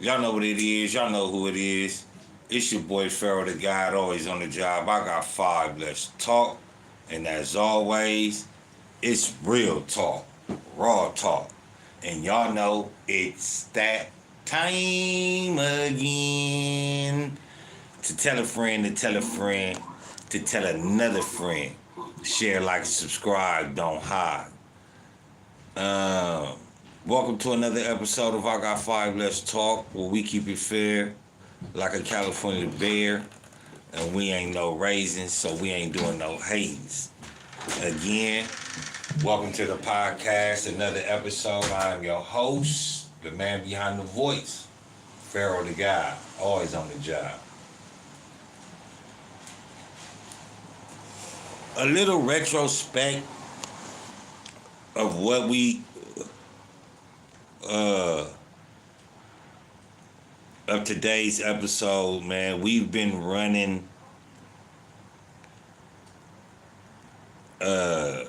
Y'all know what it is. Y'all know who it is. It's your boy Pharaoh the God, always on the job. I got five. Let's talk. And as always, it's real talk, raw talk. And y'all know it's that time again to tell a friend, to tell a friend, to tell another friend. Share, like, subscribe, don't hide. Welcome to another episode of I Got Five Let's Talk, where we keep it fair, like a California bear, and we ain't no raisins, so we ain't doing no hatings. Again, welcome to the podcast, another episode. I am your host, the man behind the voice, Pharaoh the guy, always on the job. A little retrospect of what we of today's episode, man. We've been running the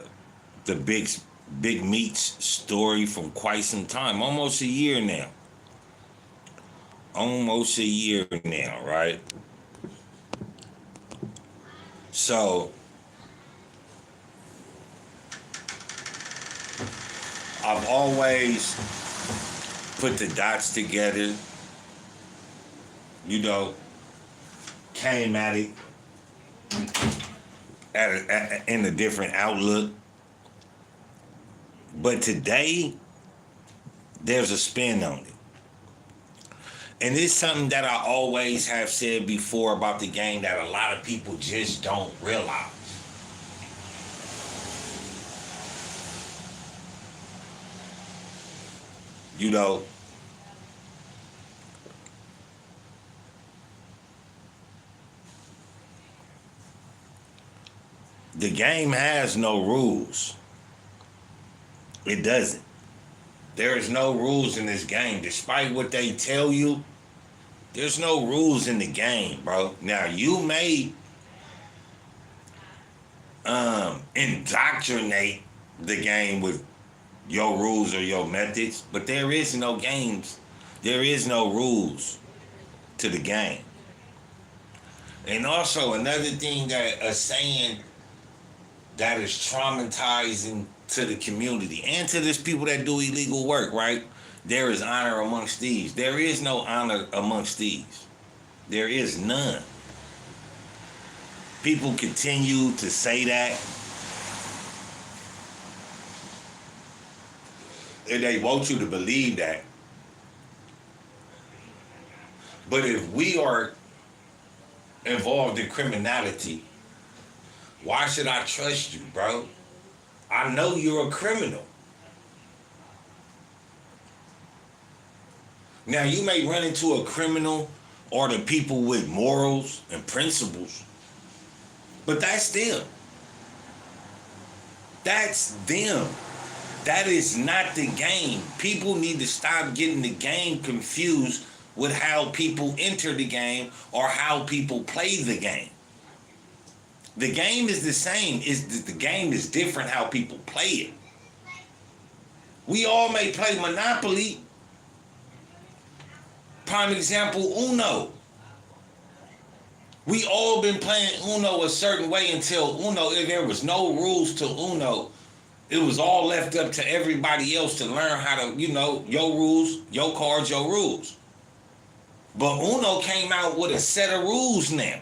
big Meech story from quite some time, almost a year now. Right? So I've always put the dots together, came at it in a different outlook. But today, there's a spin on it. And it's something that I always have said before about the game that a lot of people just don't realize. The game has no rules. It doesn't. There is no rules in this game. Despite what they tell you, there's no rules in the game, bro. Now, you may indoctrinate the game with your rules or your methods, but there is no games. There is no rules to the game. And also, another thing that a saying that is traumatizing to the community and to these people that do illegal work, right? There is honor amongst thieves. There is no honor amongst thieves. There is none. People continue to say that, and they want you to believe that. But if we are involved in criminality, why should I trust you, bro? I know you're a criminal. Now, you may run into a criminal or the people with morals and principles, but that's them. That's them. That is not the game. People need to stop getting the game confused with how people enter the game or how people play the game. The game is the same. The game is different how people play it. We all may play Monopoly. Prime example, Uno. We all been playing Uno a certain way until Uno, there was no rules to Uno. It was all left up to everybody else to learn how to, your rules, your cards, your rules. But Uno came out with a set of rules now.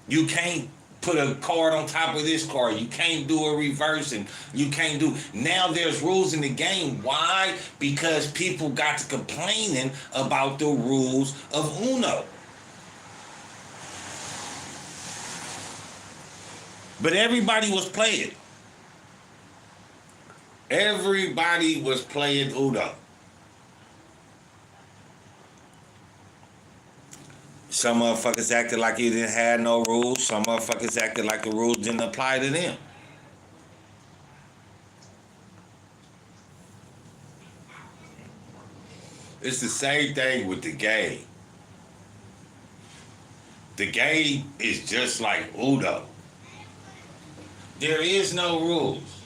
You can't put a card on top of this card. You can't do a reverse, and you can't do... Now there's rules in the game. Why? Because people got to complaining about the rules of Uno. But everybody was playing. Everybody was playing Uno. Some motherfuckers acted like you didn't have no rules. Some motherfuckers acted like the rules didn't apply to them. It's the same thing with the game. The game is just like Uno. There is no rules.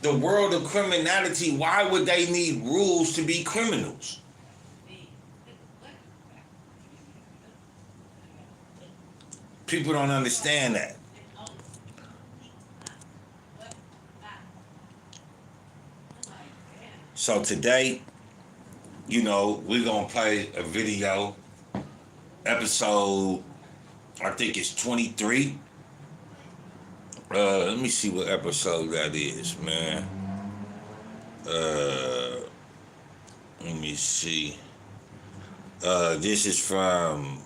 the world of criminality, why would they need rules to be criminals? People don't understand that. So today, you know, we're going to play a video, episode, I think it's 23. Let me see what episode that is, man. Let me see. This is from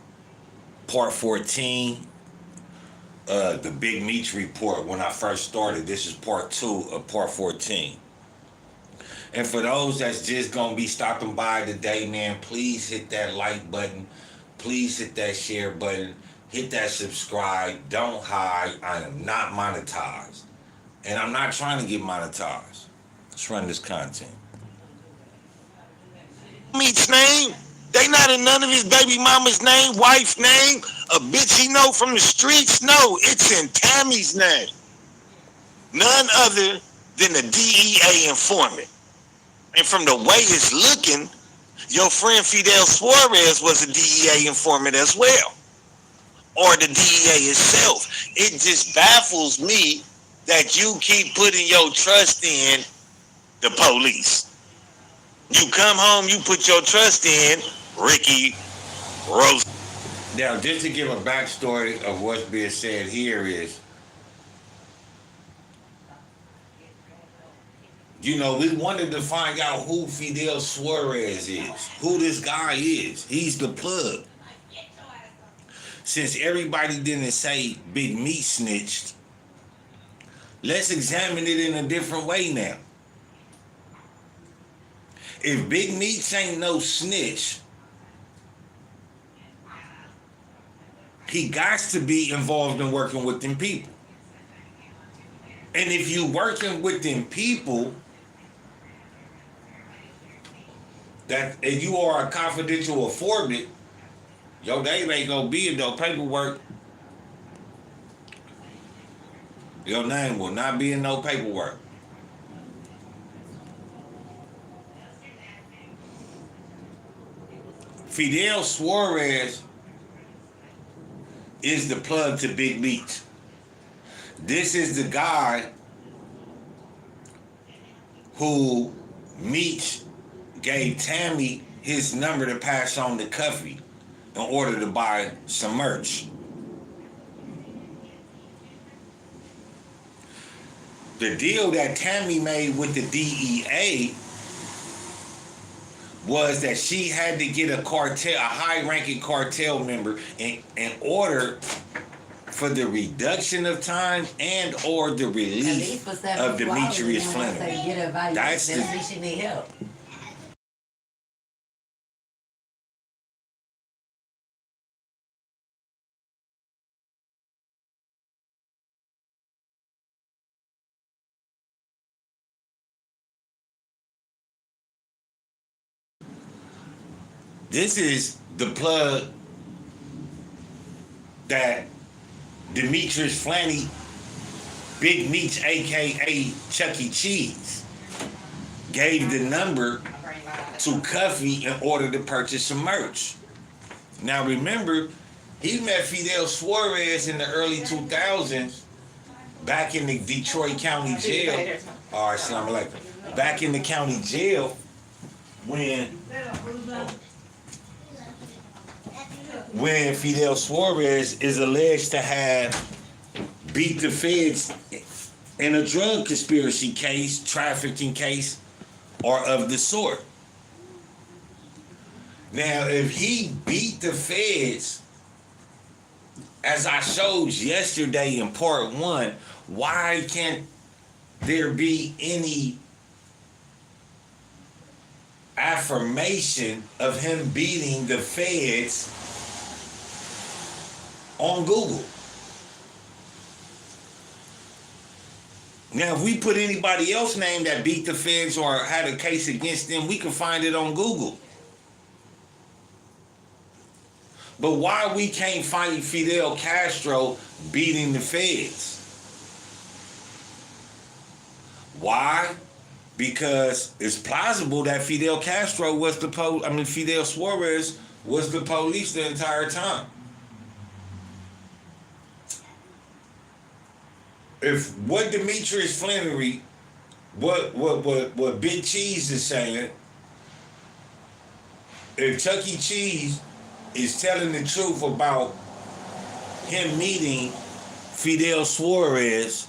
part 14, the Big Meech report when I first started. This is part 2 of part 14. And for those that's just gonna be stopping by today, man, please hit that like button. Please hit that share button. Hit that subscribe. Don't hide. I am not monetized. And I'm not trying to get monetized. Let's run this content. Meech's name. They not in none of his baby mama's name, wife's name, a bitch he know from the streets. No, it's in Tammy's name. None other than the DEA informant. And from the way it's looking, your friend Fidel Suarez was a DEA informant as well. Or the DEA itself. It just baffles me that you keep putting your trust in the police. You come home, you put your trust in Ricky Rose. Now, just to give a backstory of what's being said here is, you know, we wanted to find out who Fidel Suarez is, who this guy is. He's the plug. Since everybody didn't say Big Meech snitched, let's examine it in a different way now. If Big Meech ain't no snitch, he got to be involved in working with them people. And if you working with them people, that and you are a confidential informant, your name ain't gonna be in no paperwork. Your name will not be in no paperwork. Fidel Suarez is the plug to Big Meech. This is the guy who Meech gave Tammy his number to pass on to Cuffy in order to buy some merch. The deal that Tammy made with the DEA was that she had to get a high-ranking cartel member in order for the reduction of time and or the release of Demetrius Fleming. That's the... This is the plug that Demetrius Flanny, Big Meech, a.k.a. Chuck E. Cheese, gave the number to Cuffy in order to purchase some merch. Now remember, he met Fidel Suarez in the early 2000s back in the Detroit County Jail. All right, assalamu alaikum. Back in the county jail when Fidel Suarez is alleged to have beat the feds in a drug conspiracy case, trafficking case, or of the sort. Now, if he beat the feds, as I showed yesterday in part 1, why can't there be any affirmation of him beating the feds on Google? Now, if we put anybody else's name that beat the feds or had a case against them, we can find it on Google. But why we can't find Fidel Castro beating the feds? Why? Because it's plausible that Fidel Suarez was the police the entire time. If what Demetrius Flannery, what Big Cheese is saying, if Chuck E. Cheese is telling the truth about him meeting Fidel Suarez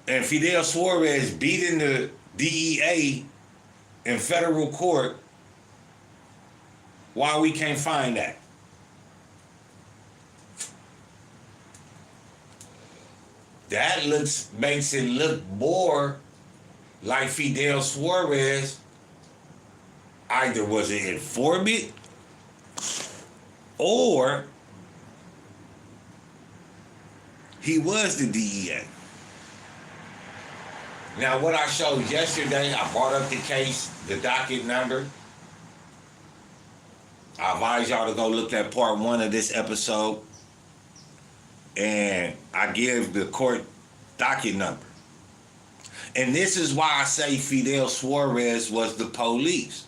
and Fidel Suarez beating the DEA in federal court, why we can't find that? That makes it look more like Fidel Suarez either was an informant or he was the DEA. Now, what I showed yesterday, I brought up the case, the docket number. I advise y'all to go look at part 1 of this episode. And I give the court docket number. And this is why I say Fidel Suarez was the police.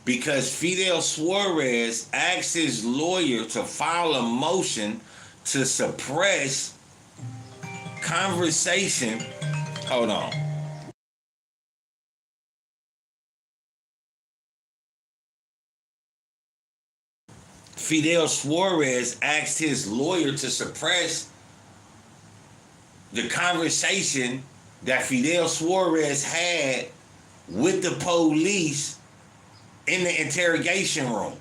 Because Fidel Suarez asked his lawyer to file a motion to suppress conversation. Hold on. Fidel Suarez asked his lawyer to suppress the conversation that Fidel Suarez had with the police in the interrogation room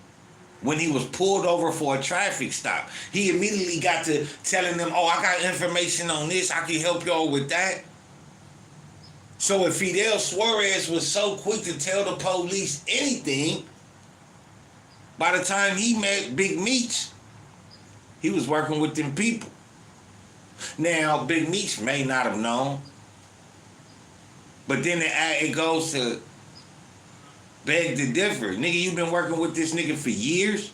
when he was pulled over for a traffic stop. He immediately got to telling them, oh, I got information on this. I can help y'all with that. So if Fidel Suarez was so quick to tell the police anything, by the time he met Big Meech, he was working with them people. Now, Big Meech may not have known, but then it goes to beg to differ. Nigga, you been working with this nigga for years?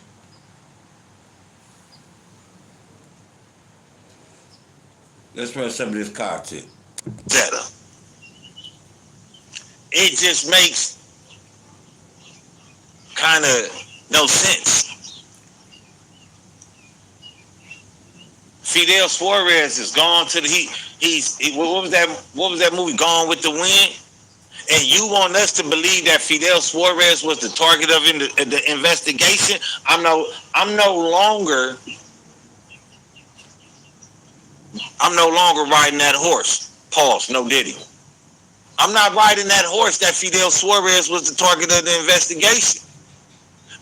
Let's run some of this content. Better. It just makes kind of no sense. Fidel Suarez is gone to the what was that movie, Gone with the Wind? And you want us to believe that Fidel Suarez was the target of the investigation? I'm no longer riding that horse. Pause. No diddy. I'm not riding that horse that Fidel Suarez was the target of the investigation.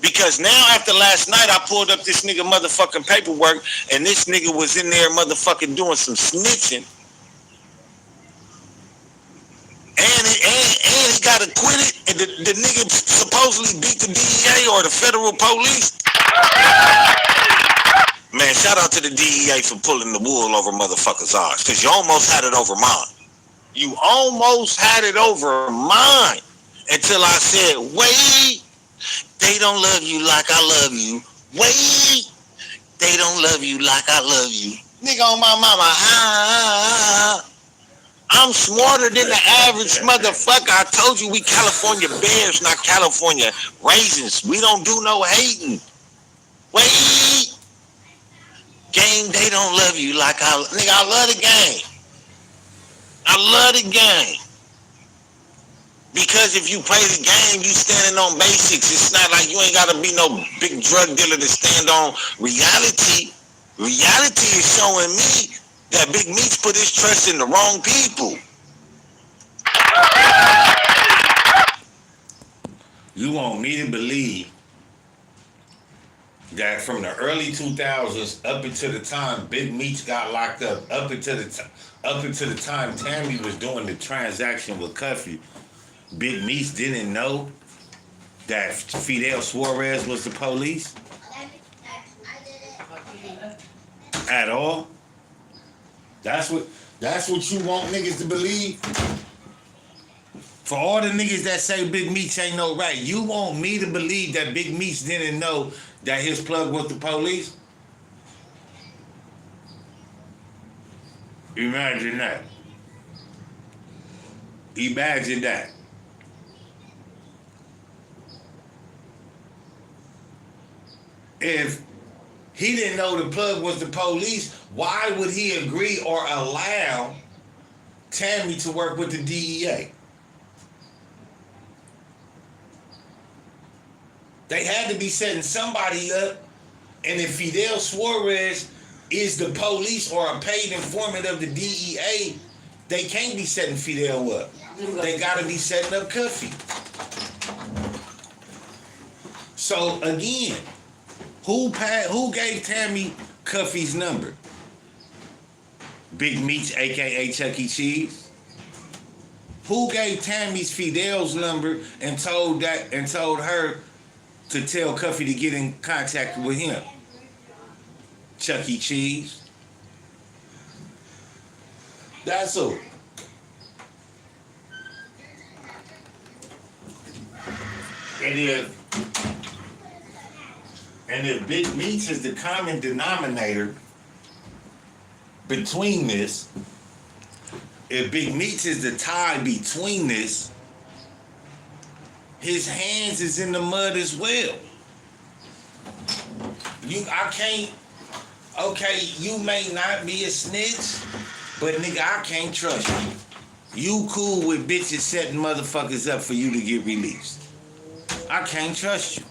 Because now after last night, I pulled up this nigga motherfucking paperwork, and this nigga was in there motherfucking doing some snitching. And he got acquitted, and the nigga supposedly beat the DEA or the federal police. Man, shout out to the DEA for pulling the wool over motherfuckers' eyes, because you almost had it over mine. You almost had it over mine until I said, wait, they don't love you like I love you. Wait, they don't love you like I love you. Nigga, on my mama, I'm smarter than the average motherfucker. I told you we California bears, not California raisins. We don't do no hating. Wait, game, they don't love you like nigga, I love the game. I love the game. Because if you play the game, you standing on basics. It's not like you ain't got to be no big drug dealer to stand on reality. Reality is showing me that Big Meech put his trust in the wrong people. You want me to believe that from the early 2000s up until the time Big Meech got locked up, up until the time Tammy was doing the transaction with Cuffy, Big Meech didn't know that Fidel Suarez was the police at all? That's what you want niggas to believe? For all the niggas that say Big Meech ain't no right, you want me to believe that Big Meech didn't know that his plug was the police? Imagine that. Imagine that. If he didn't know the plug was the police, why would he agree or allow Tammy to work with the DEA? They had to be setting somebody up, and if Fidel Suarez is the police or a paid informant of the DEA, they can't be setting Fidel up. They gotta be setting up Cuffy. So again, who gave Tammy Cuffy's number? Big Meech, aka Chuck E. Cheese. Who gave Tammy's Fidel's number and told her to tell Cuffy to get in contact with him? Chuck E. Cheese. That's who. And if Big Meech is the common denominator between this, if Big Meech is the tie between this, his hands is in the mud as well. You may not be a snitch, but nigga, I can't trust you. You cool with bitches setting motherfuckers up for you to get released. I can't trust you.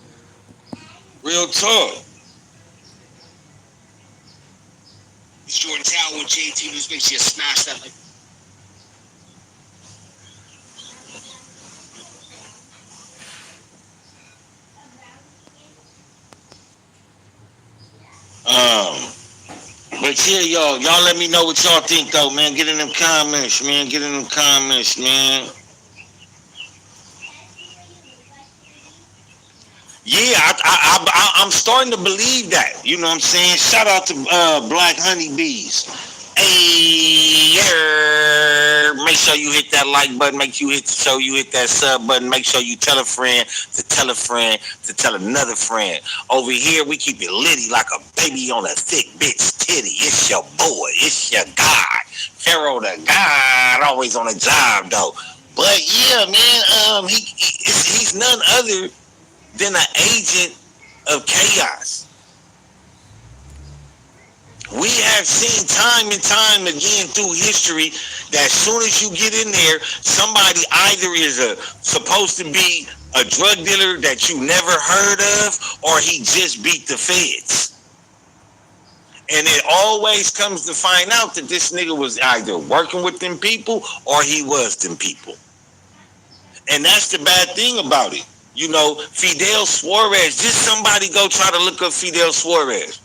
Real talk. It's Jordan Tower with JT. This makes you smash that like. But yeah, y'all let me know what y'all think though, man. Get in them comments, man. Get in them comments, man. Yeah, I'm starting to believe that. You know what I'm saying? Shout out to Black Honeybees. Hey, make sure you hit that like button. Make sure you hit that sub button. Make sure you tell a friend to tell a friend to tell another friend. Over here, we keep it litty like a baby on a thick bitch titty. It's your boy. It's your guy. Pharaoh the God. Always on a job, though. But yeah, man, he's none other than an agent of chaos. We have seen time and time again through history that as soon as you get in there, somebody either is supposed to be a drug dealer that you never heard of, or he just beat the feds. And it always comes to find out that this nigga was either working with them people or he was them people. And that's the bad thing about it. You know, Fidel Suarez, just somebody go try to look up Fidel Suarez.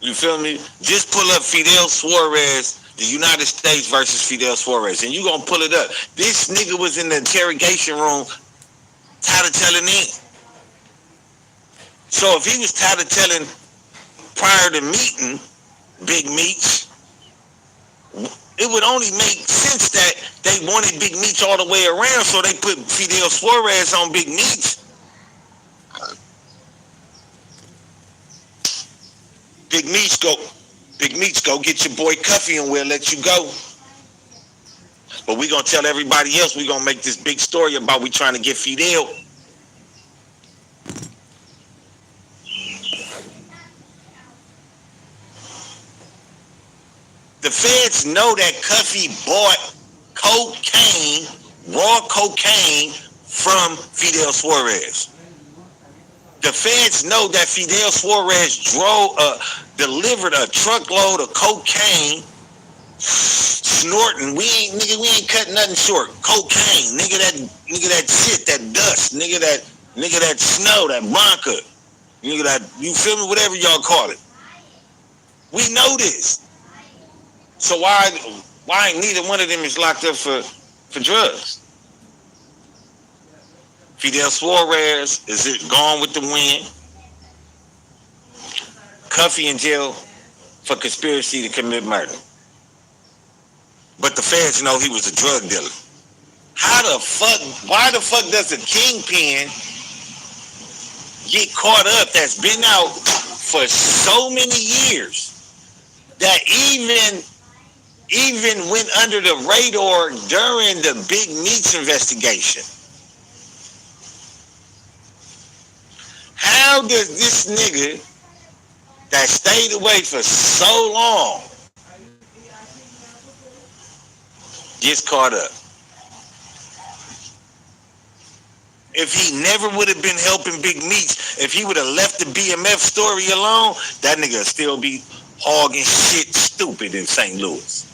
You feel me? Just pull up Fidel Suarez, the United States versus Fidel Suarez, and you gonna pull it up. This nigga was in the interrogation room tattling in. So if he was tattling prior to meeting Big Meech, it would only make sense that they wanted Big Meech all the way around, so they put Fidel Suarez on Big Meech. Big Meech, go get your boy Cuffy and we'll let you go. But we gonna tell everybody else, we gonna make this big story about we trying to get Fidel. The feds know that Cuffy bought cocaine, raw cocaine, from Fidel Suarez. The feds know that Fidel Suarez delivered a truckload of cocaine, snorting. We ain't cutting nothing short. Cocaine, nigga that shit, that dust, nigga that snow, that Bronca, nigga that, you feel me, whatever y'all call it. We know this. So why ain't neither one of them is locked up for drugs? Fidel Suarez is gone with the wind. Cuffy in jail for conspiracy to commit murder. But the feds know he was a drug dealer. Why the fuck does a kingpin get caught up that's been out for so many years that even went under the radar during the Big Meech investigation. How does this nigga that stayed away for so long gets caught up? If he never would have been helping Big Meech, if he would have left the BMF story alone, that nigga would still be hogging shit stupid in St. Louis.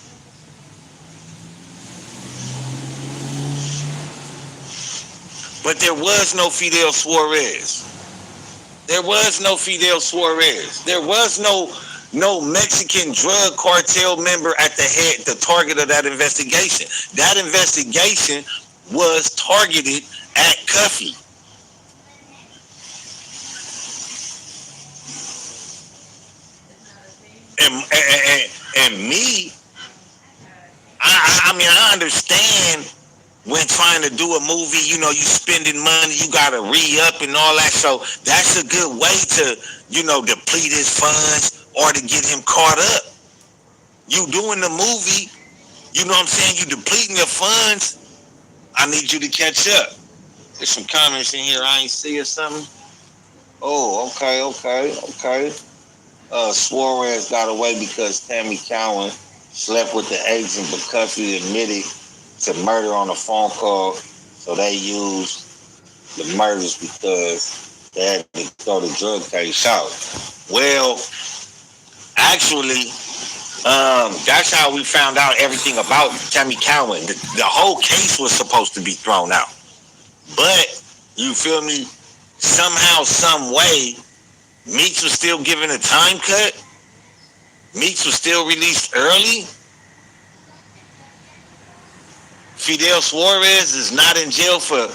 But there was no Fidel Suarez. There was no Fidel Suarez. There was no Mexican drug cartel member at the head, the target of that investigation. That investigation was targeted at Cuffy. And me, I mean, I understand when trying to do a movie, you know, you spending money, you gotta re-up and all that. So that's a good way to, you know, deplete his funds or to get him caught up. You doing the movie, you know what I'm saying? You depleting your funds. I need you to catch up. There's some comments in here I ain't see or something. Oh, okay. Suarez got away because Tammy Cowan slept with the agent, but Cuffy admitted to murder on a phone call, so they used the murders because they had to throw the drug case out. Well, actually, that's how we found out everything about Tammy Cowan. The whole case was supposed to be thrown out. But, you feel me, somehow, some way, Meech was still given a time cut. Meech was still released early. Fidel Suarez is not in jail for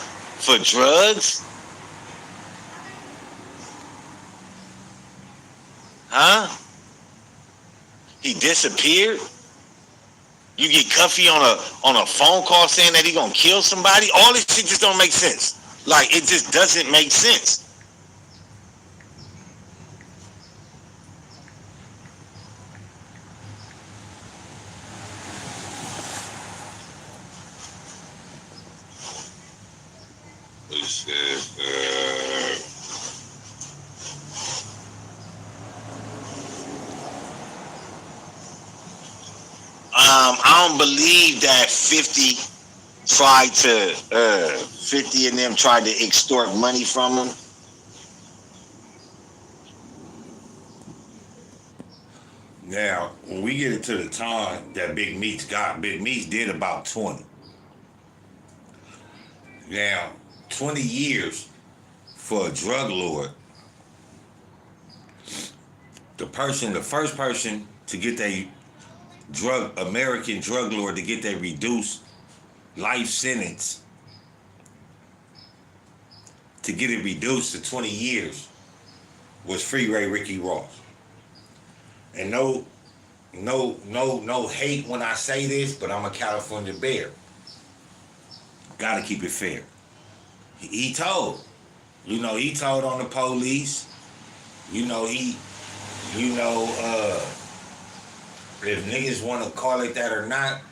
drugs. Huh? He disappeared. You get Cuffy on a phone call saying that he gonna kill somebody. All this shit just don't make sense. Like, it just doesn't make sense. I don't believe that 50 and them tried to extort money from him. Now, when we get into the time that Big Meech did about 20. Now, 20 years for a drug lord. The first person to get American drug lord to get their reduced life sentence, to get it reduced to 20 years, was Freeway Ricky Ross. And no hate when I say this, but I'm a California bear. Gotta keep it fair. He told on the police. If niggas want to call it that or not,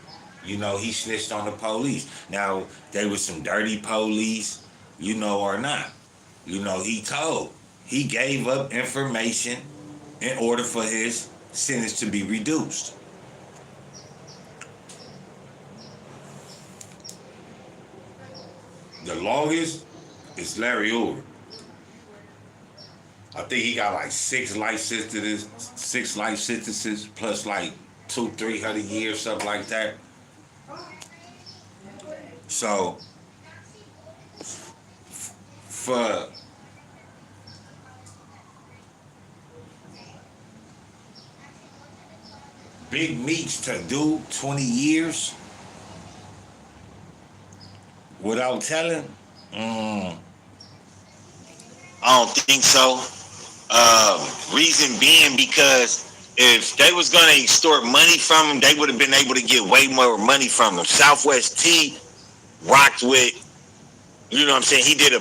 he snitched on the police. Now, they was some dirty police, or not. He told. He gave up information in order for his sentence to be reduced. The longest is Larry Hoover. I think he got like 6 life sentences plus like 200-300 years, something like that. So for Big Meech to do 20 years without telling, I don't think so. Reason being because if they was going to extort money from him, they would have been able to get way more money from him. Southwest T rocked with, you know what I'm saying? He did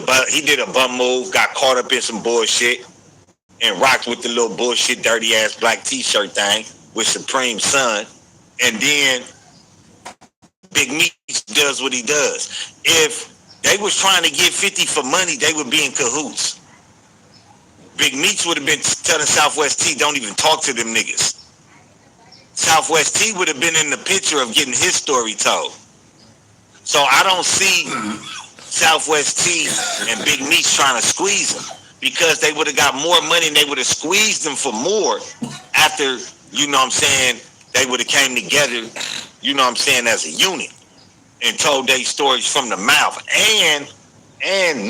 a bum move, got caught up in some bullshit, and rocked with the little bullshit, dirty ass black t-shirt thing. with Supreme's son, and then Big Meech does what he does. If they was trying to get 50 for money, they would be in cahoots. Big Meech would have been telling Southwest T, don't even talk to them niggas. Southwest T would have been in the picture of getting his story told. So I don't see Southwest T and Big Meech trying to squeeze him, because they would have got more money and they would have squeezed him for more after, you know what I'm saying, they would have came together, you know what I'm saying, as a unit and told their stories from the mouth and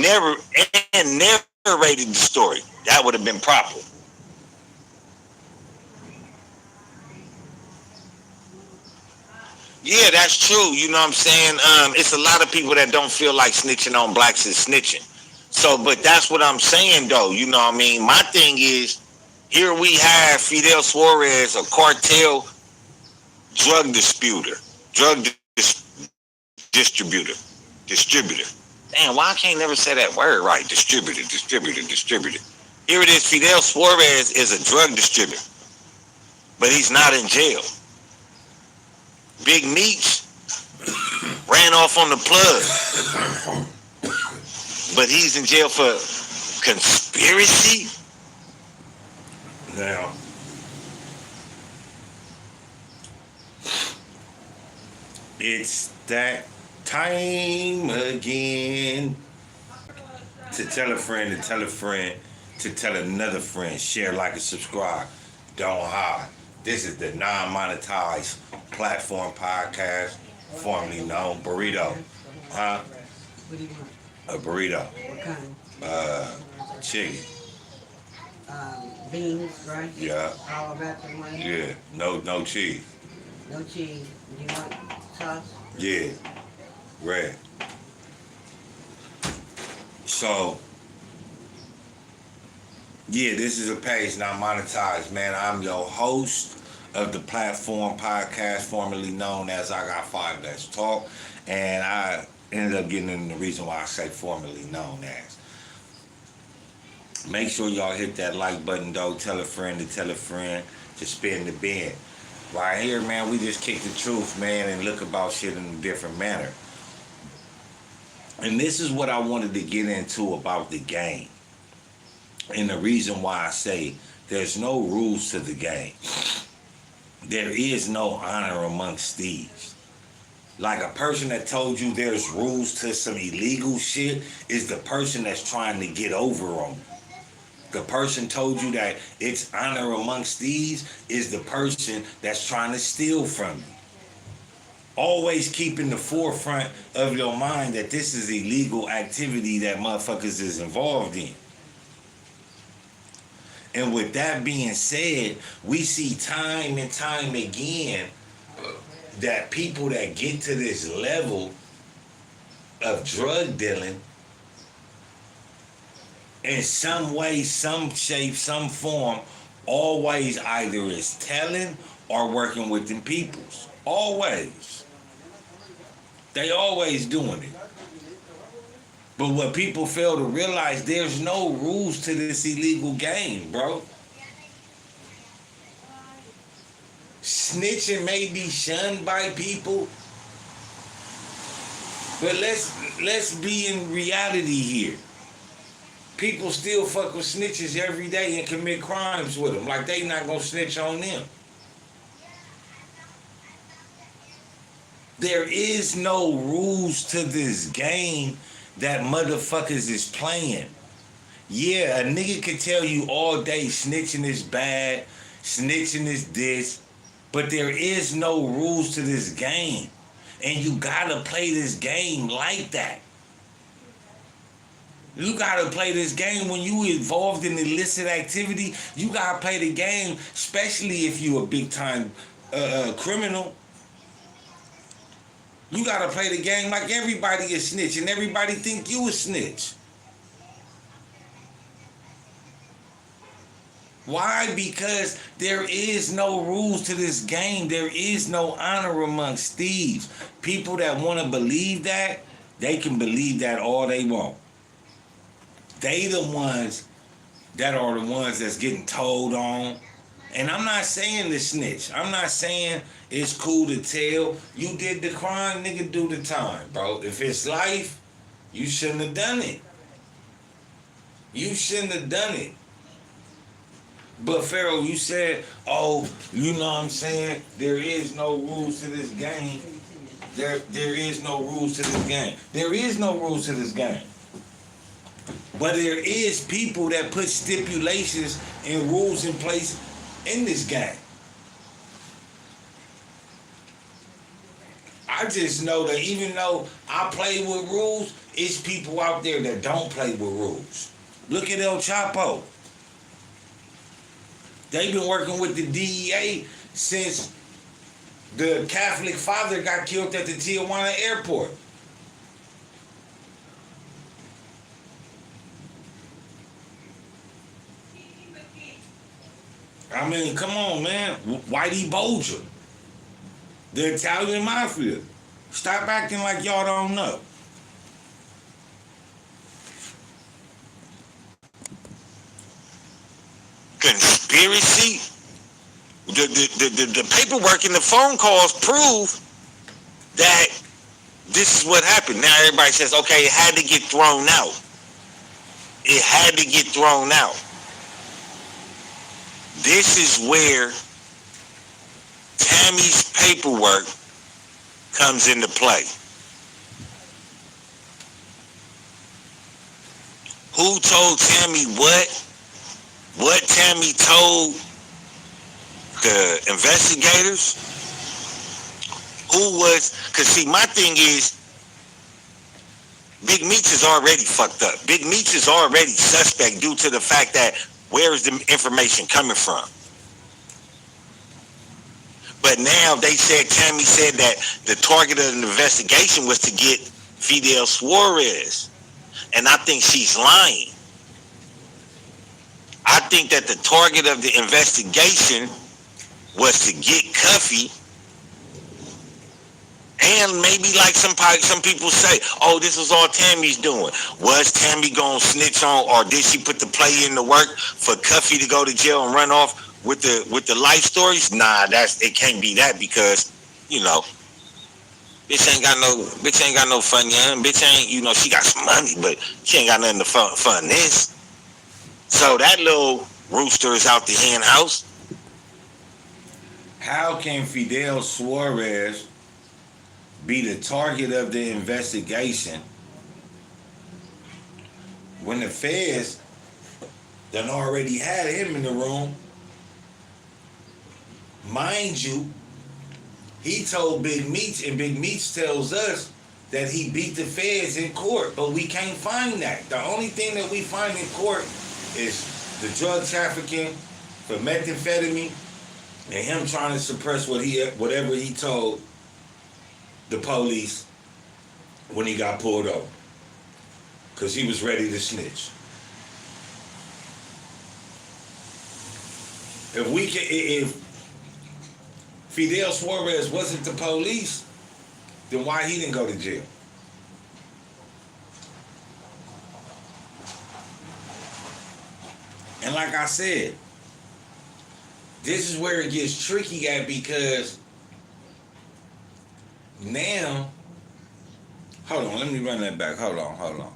narrated the story. That would have been proper. Yeah, that's true. You know what I'm saying? It's a lot of people that don't feel like snitching on blacks is snitching. So, but that's what I'm saying, though. You know what I mean? My thing is, here we have Fidel Suarez, a cartel drug distributor. Damn, why I can't never say that word right? Distributor. Here it is. Fidel Suarez is a drug distributor, but he's not in jail. Big Meech ran off on the plug, but he's in jail for conspiracy. Now, it's that time again to tell a friend, to tell a friend, to tell another friend. Share, like, and subscribe. Don't hide. This is the non-monetized platform podcast, formerly known burrito. Huh? What do you want? A burrito. What kind? Chicken. Beans, rice? Yeah. All wrapped in one? Yeah. No cheese. No cheese. Do you want sauce? Yeah. Red. So, yeah, this is a page not monetized, man. I'm your host of the platform podcast, formerly known as I Got Five Let's Talk. And I ended up getting into the reason why I say formerly known as. Make sure y'all hit that like button, though. Tell a friend to tell a friend to spin the bin. Right here, man, we just kick the truth, man, and look about shit in a different manner. And this is what I wanted to get into about the game. And the reason why I say there's no rules to the game. There is no honor amongst thieves. Like, a person that told you there's rules to some illegal shit is the person that's trying to get over on you. The person told you that it's honor amongst thieves is the person that's trying to steal from you. Always keep in the forefront of your mind that this is illegal activity that motherfuckers is involved in. And with that being said, we see time and time again that people that get to this level of drug dealing, in some way, some shape, some form, always either is telling or working with them peoples. Always. They always doing it. But what people fail to realize, there's no rules to this illegal game, bro. Snitching may be shunned by people, but let's be in reality here. People still fuck with snitches every day and commit crimes with them. Like, they not gonna snitch on them. There is no rules to this game that motherfuckers is playing. Yeah, a nigga can tell you all day snitching is bad, snitching is this, but there is no rules to this game. And you gotta play this game like that. You gotta play this game when you involved in illicit activity. You gotta play the game, especially if you a big time criminal. You gotta play the game like everybody is snitch and everybody think you a snitch. Why? Because there is no rules to this game. There is no honor amongst thieves. People that want to believe that, they can believe that all they want. They the ones that are the ones that's getting told on. And I'm not saying to snitch. I'm not saying it's cool to tell. You did the crime, nigga, do the time, bro. If it's life, you shouldn't have done it. You shouldn't have done it. But Pharaoh, you said, oh, you know what I'm saying? There is no rules to this game. There is no rules to this game. There is no rules to this game. But there is people that put stipulations and rules in place in this game. I just know that even though I play with rules, it's people out there that don't play with rules. Look at El Chapo. They've been working with the DEA since the Catholic father got killed at the Tijuana airport. I mean, come on, man. Whitey Bulger. The Italian Mafia. Stop acting like y'all don't know. Conspiracy? The paperwork and the phone calls prove that this is what happened. Now everybody says, okay, it had to get thrown out. It had to get thrown out. This is where Tammy's paperwork comes into play. Who told Tammy what? What Tammy told the investigators? Who was, because see, my thing is, Big Meech is already fucked up. Big Meech is already suspect due to the fact that where is the information coming from? But now they said, Tammy said that the target of the investigation was to get Fidel Suarez. And I think she's lying. I think that the target of the investigation was to get Cuffy. And maybe like some people say, oh, this was all Tammy's doing. Was Tammy gonna snitch on, or did she put the play in the work for Cuffy to go to jail and run off with the life stories? Nah, it can't be that, because, you know, bitch ain't got no fun, young. Bitch ain't, you know, she got some money, but she ain't got nothing to fun this. So that little rooster is out the hen house. How can Fidel Suarez be the target of the investigation when the feds done already had him in the room? Mind you, he told Big Meech, and Big Meech tells us that he beat the feds in court, but we can't find that. The only thing that we find in court is the drug trafficking for methamphetamine and him trying to suppress whatever he told the police when he got pulled over, because he was ready to snitch. If Fidel Suarez wasn't the police, then why he didn't go to jail? And like I said, this is where it gets tricky at, because now, hold on, let me run that back. Hold on.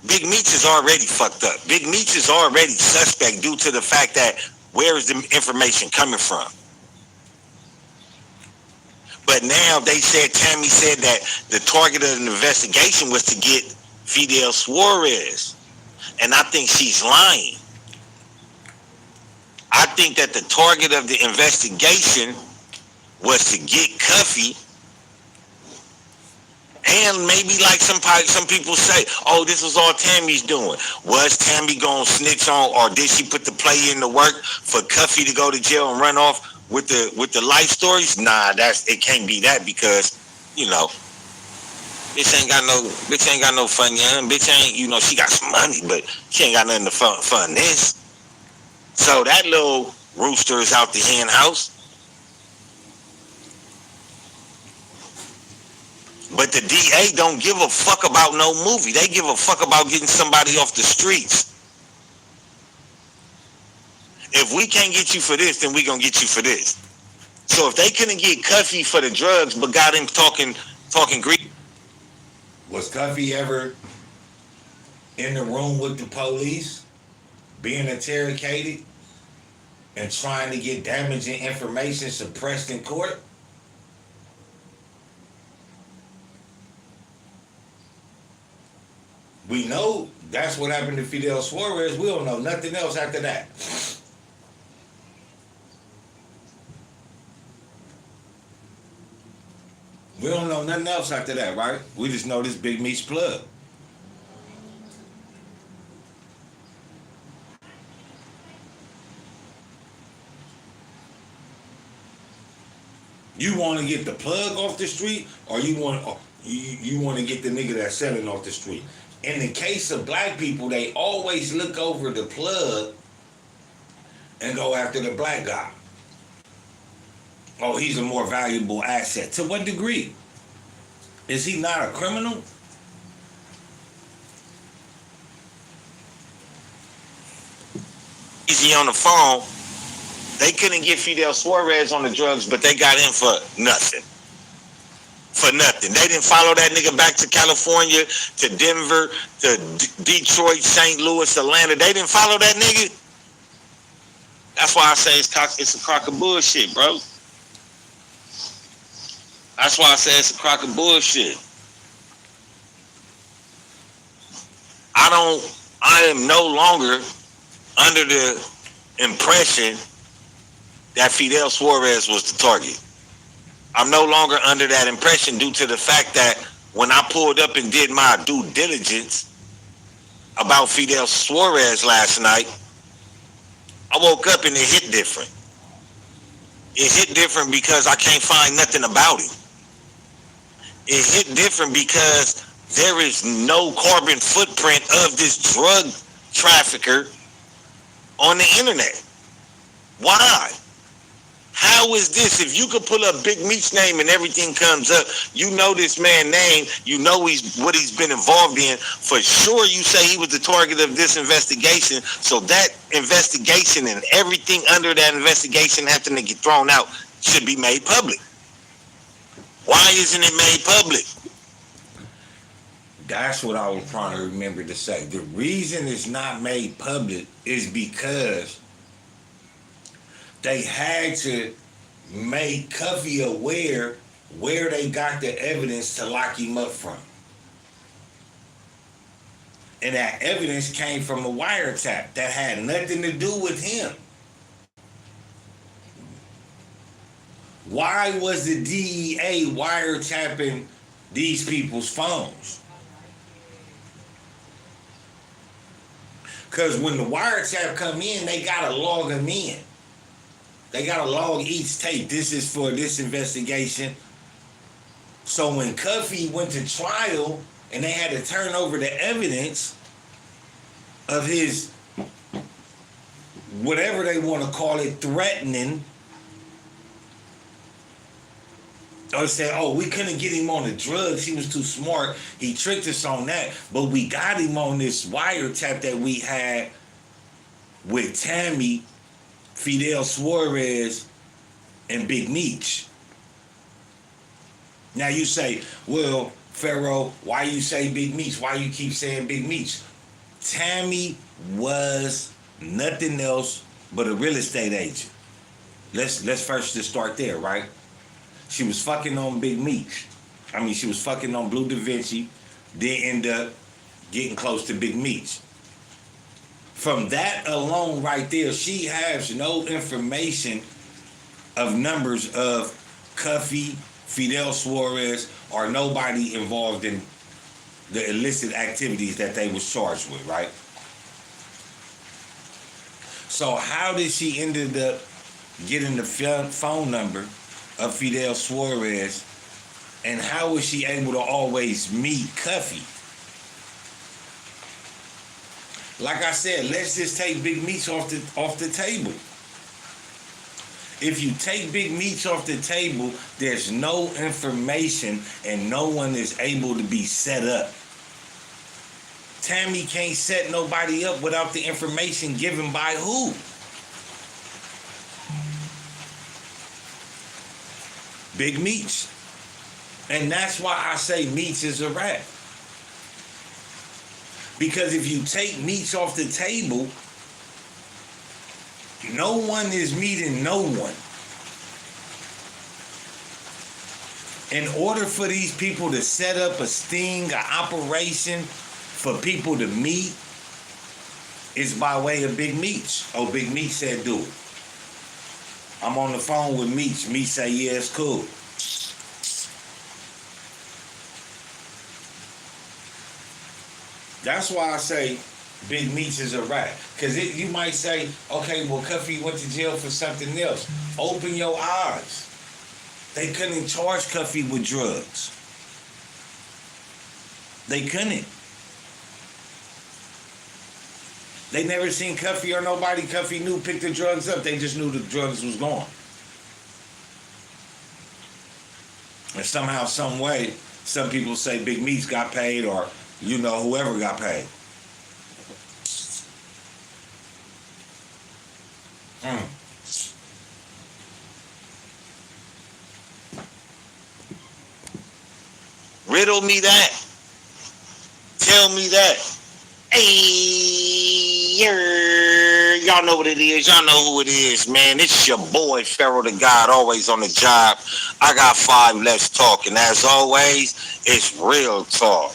Big Meech is already fucked up. Big Meech is already suspect due to the fact that where is the information coming from? But now they said, Tammy said that the target of the investigation was to get Fidel Suarez. And I think she's lying. I think that the target of the investigation was to get Cuffy. And maybe like some people say, oh, this was all Tammy's doing. Was Tammy gonna snitch on, or did she put the play in the work for Cuffy to go to jail and run off with the life stories? Nah, it can't be that, because, you know, bitch ain't got no fun, young. Bitch ain't, you know, she got some money, but she ain't got nothing to fun this. So that little rooster is out the hen house. But the DA don't give a fuck about no movie. They give a fuck about getting somebody off the streets. If we can't get you for this, then we gonna get you for this. So if they couldn't get Cuffy for the drugs, but got him talking Greek. Was Cuffy ever in the room with the police, being interrogated, and trying to get damaging information suppressed in court? We know that's what happened to Fidel Suarez. We don't know nothing else after that. We don't know nothing else after that, right? We just know this Big Meech plug. You want to get the plug off the street, or you want to get the nigga that's selling off the street? In the case of black people, they always look over the plug and go after the black guy. Oh, he's a more valuable asset. To what degree? Is he not a criminal? Easy on the phone. They couldn't get Fidel Suarez on the drugs, but they got him for nothing. For nothing. They didn't follow that nigga back to California, to Denver, to Detroit, St. Louis, Atlanta. They didn't follow that nigga. That's why I say it's a crock of bullshit, bro. That's why I say it's a crock of bullshit. I am no longer under the impression that Fidel Suarez was the target. I'm no longer under that impression due to the fact that when I pulled up and did my due diligence about Fidel Suarez last night, I woke up and it hit different. It hit different because I can't find nothing about him. It hit different because there is no carbon footprint of this drug trafficker on the internet. Why? How is this? If you could pull up Big Meech's name and everything comes up, you know this man's name, you know what he's been involved in. For sure, you say he was the target of this investigation. So that investigation and everything under that investigation having to get thrown out should be made public. Why isn't it made public? That's what I was trying to remember to say. The reason it's not made public is because they had to make Cuffy aware where they got the evidence to lock him up from. And that evidence came from a wiretap that had nothing to do with him. Why was the DEA wiretapping these people's phones? Because when the wiretap come in, they got to log them in. They got to log each tape. This is for this investigation. So when Cuffy went to trial and they had to turn over the evidence of his, whatever they want to call it, threatening, or say, oh, we couldn't get him on the drugs. He was too smart. He tricked us on that. But we got him on this wiretap that we had with Tammy, Fidel Suarez, and Big Meech. Now you say, well, Pharaoh, why you say Big Meech? Why you keep saying Big Meech? Tammy was nothing else but a real estate agent. Let's first just start there, right? She was fucking on Big Meech. She was fucking on Blue Da Vinci, then end up getting close to Big Meech. From that alone right there, she has no information of numbers of Cuffy, Fidel Suarez, or nobody involved in the illicit activities that they was charged with, right? So how did she ended up getting the phone number of Fidel Suarez, and how was she able to always meet Cuffy? Like I said, let's just take Big Meech off the table. If you take Big Meech off the table, there's no information and no one is able to be set up. Tammy can't set nobody up without the information given by who? Big Meech. And that's why I say Meech is a rat. Because if you take Meech off the table, no one is meeting no one. In order for these people to set up a sting, an operation for people to meet, it's by way of Big Meech. Oh, Big Meech said do it. I'm on the phone with Meech. Meech say, yeah, it's cool. That's why I say Big Meech is a rat. Because you might say, okay, well, Cuffy went to jail for something else. Open your eyes. They couldn't charge Cuffy with drugs. They couldn't. They never seen Cuffy or nobody Cuffy knew pick the drugs up. They just knew the drugs was gone. And somehow, some way, some people say Big Meech got paid or, you know, whoever got paid. Riddle me that. Tell me that. Hey, y'all know what it is. Y'all know who it is, man. It's your boy, Pharaoh the God, always on the job. I got 5 Let's Talk, and as always, it's real talk.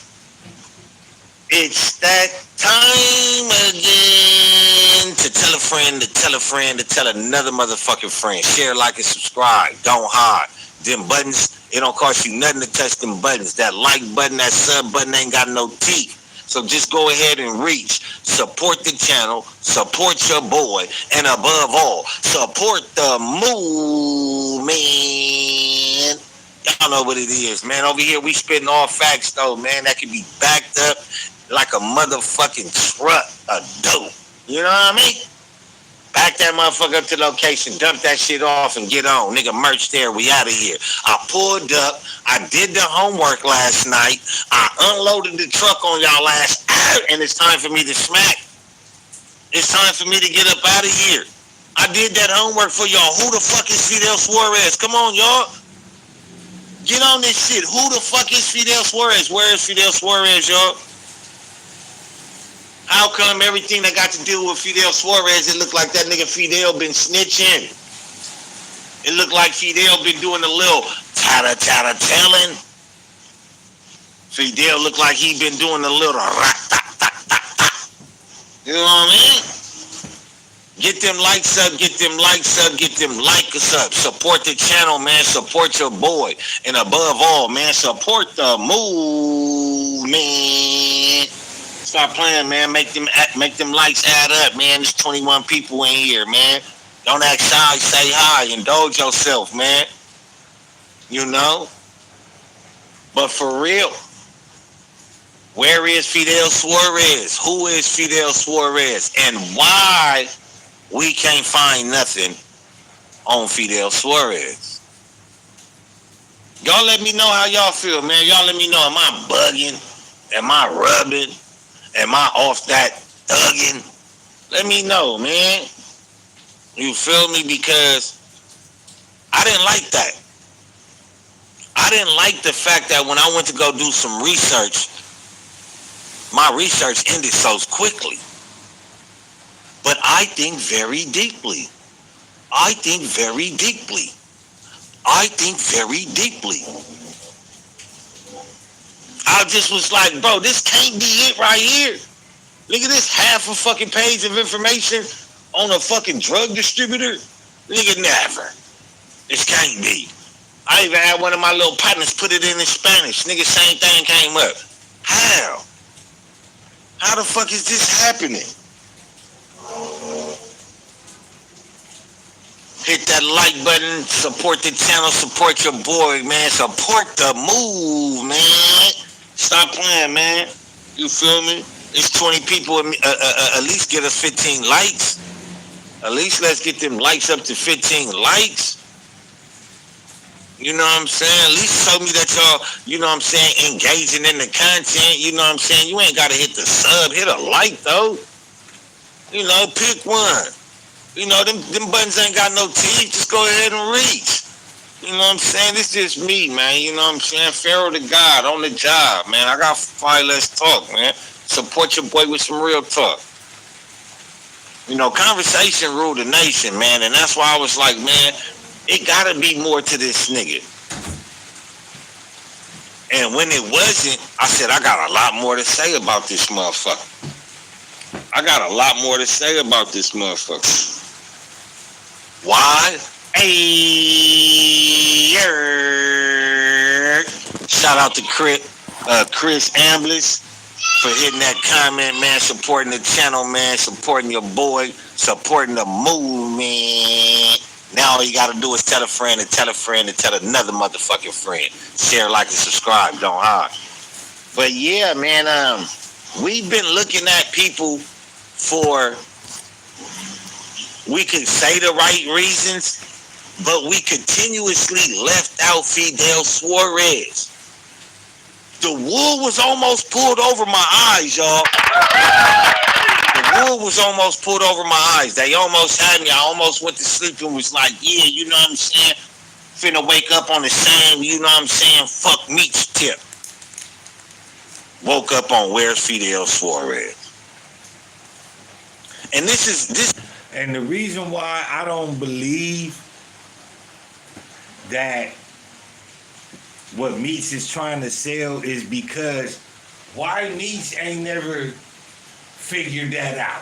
It's that time again to tell a friend, to tell a friend, to tell another motherfucking friend. Share, like, and subscribe. Don't hide. Them buttons, it don't cost you nothing to touch them buttons. That like button, that sub button ain't got no teeth. So just go ahead and reach. Support the channel. Support your boy. And above all, support the movement. Y'all know what it is, man. Over here, we spitting all facts, though, man. That can be backed up like a motherfucking truck of dope. You know what I mean? Back that motherfucker up to location, dump that shit off and get on. Nigga, merch there, we out of here. I pulled up, I did the homework last night, I unloaded the truck on y'all last hour, and it's time for me to smack. It's time for me to get up out of here. I did that homework for y'all. Who the fuck is Fidel Suarez? Come on, y'all. Get on this shit. Who the fuck is Fidel Suarez? Where is Fidel Suarez, y'all? How come everything that got to do with Fidel Suarez, it looked like that nigga Fidel been snitching? It looked like Fidel been doing a little tatter-tatter-telling. Fidel looked like he been doing a little rat-tat-tat-tat-tat. You know what I mean? Get them likes up, get them likes up, get them likes up. Support the channel, man. Support your boy. And above all, man, support the movement. Start playing, man. Make them likes add up, man. There's 21 people in here, man. Don't act shy, say hi. Indulge yourself, man. You know? But for real, where is Fidel Suarez? Who is Fidel Suarez? And why we can't find nothing on Fidel Suarez? Y'all let me know how y'all feel, man. Y'all let me know. Am I bugging? Am I rubbing? Am I off that thugging? Let me know, man. You feel me? Because I didn't like that. I didn't like the fact that when I went to go do some research, my research ended so quickly. But I think very deeply. I think very deeply. I think very deeply. I just was like, bro, this can't be it right here. Look at this half a fucking page of information on a fucking drug distributor. Nigga, never. This can't be. I even had one of my little partners put it in Spanish. Nigga, same thing came up. How? How the fuck is this happening? Hit that like button, support the channel, support your boy, man. Support the move, man. Stop playing, man. You feel me? It's 20 people, at least get us 15 likes. At least let's get them likes up to 15 likes. You know what I'm saying? At least show me that y'all, you know what I'm saying, engaging in the content. You know what I'm saying? You ain't got to hit the sub. Hit a like, though. You know, pick one. You know, them buttons ain't got no teeth. Just go ahead and reach. You know what I'm saying? It's just me, man. You know what I'm saying? Pharaoh to God on the job, man. I got fight, let's talk, man. Support your boy with some real talk. You know, conversation rule the nation, man. And that's why I was like, man, it gotta be more to this nigga. And when it wasn't, I said, I got a lot more to say about this motherfucker. I got a lot more to say about this motherfucker. Why? Hey, shout out to Chris Amblis for hitting that comment, man, supporting the channel, man, supporting your boy, supporting the movement. Now all you gotta do is tell a friend and tell a friend and tell another motherfucking friend. Share, like, and subscribe. Don't hide. But yeah, man, we've been looking at people for, we could say the right reasons, but we continuously left out Fidel Suarez. The wool was almost pulled over my eyes, y'all. The wool was almost pulled over my eyes. They almost had me. I almost went to sleep and was like, yeah, you know what I'm saying? Finna wake up on the same, you know what I'm saying, fuck Meech tip. Woke up on where's Fidel Suarez. And this. And the reason why I don't believe that what Meech is trying to sell is because why Meech ain't never figured that out?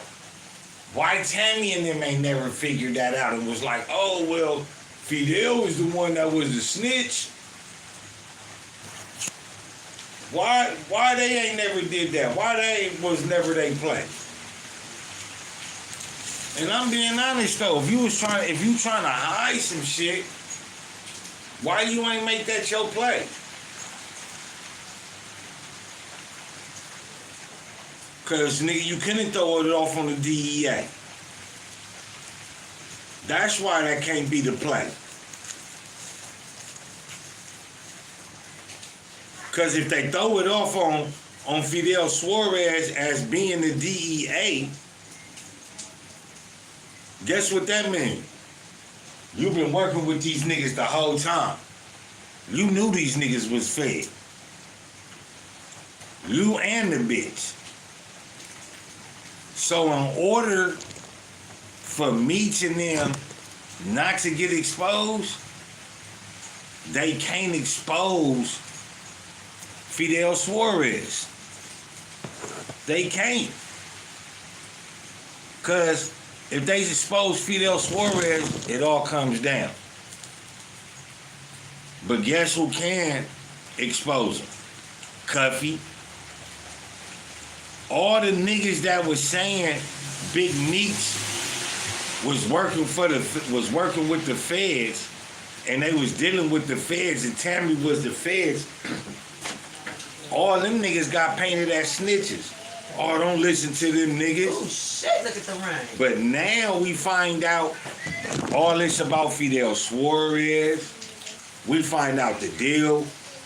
Why Tammy and them ain't never figured that out and was like, oh, well, Fidel was the one that was the snitch. Why they ain't never did that? Why they was never they play? And I'm being honest though, if you trying to hide some shit, why you ain't make that your play? Cause nigga, you couldn't throw it off on the DEA. That's why that can't be the play. Cause if they throw it off on Fidel Suarez as being the DEA, guess what that means? You've been working with these niggas the whole time. You knew these niggas was fed. You and the bitch. So in order for Meech and them not to get exposed, they can't expose Fidel Suarez. They can't. Because if they expose Fidel Suarez, it all comes down. But guess who can expose him? Cuffy. All the niggas that was saying Big Meech was working with the feds, and they was dealing with the feds, and Tammy was the feds. All them niggas got painted as snitches. Oh, don't listen to them niggas. Oh shit, look at the rain. But now we find out all this about Fidel Suarez. We find out the deal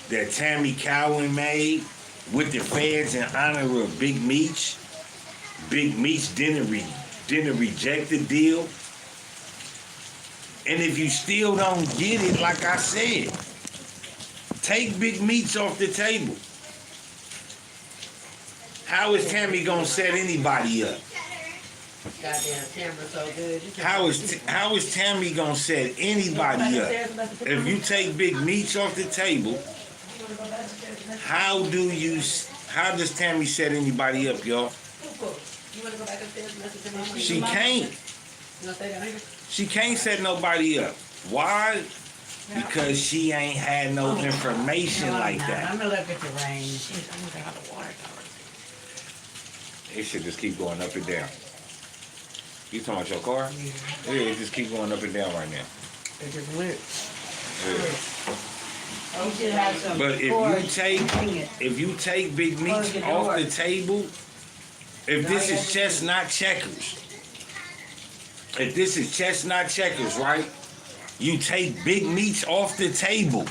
that Tammy Cowan made with the feds in honor of Big Meech. Big Meech didn't reject the deal. And if you still don't get it, like I said, take Big Meech off the table. How is Tammy gonna set anybody up? Goddamn camera so good. How is Tammy gonna set anybody up? If you take Big Meech off the table, how does Tammy set anybody up, y'all? She can't. She can't set nobody up. Why? Because she ain't had no information like that. I'm gonna look at the rain. It should just keep going up and down. You talking about your car? Yeah, it just keep going up and down right now. It just went. Yeah. You should have some. But if you take Big Meech off the table, if this is chess, not checkers, if this is chestnut checkers, right? You take Big Meech off the table.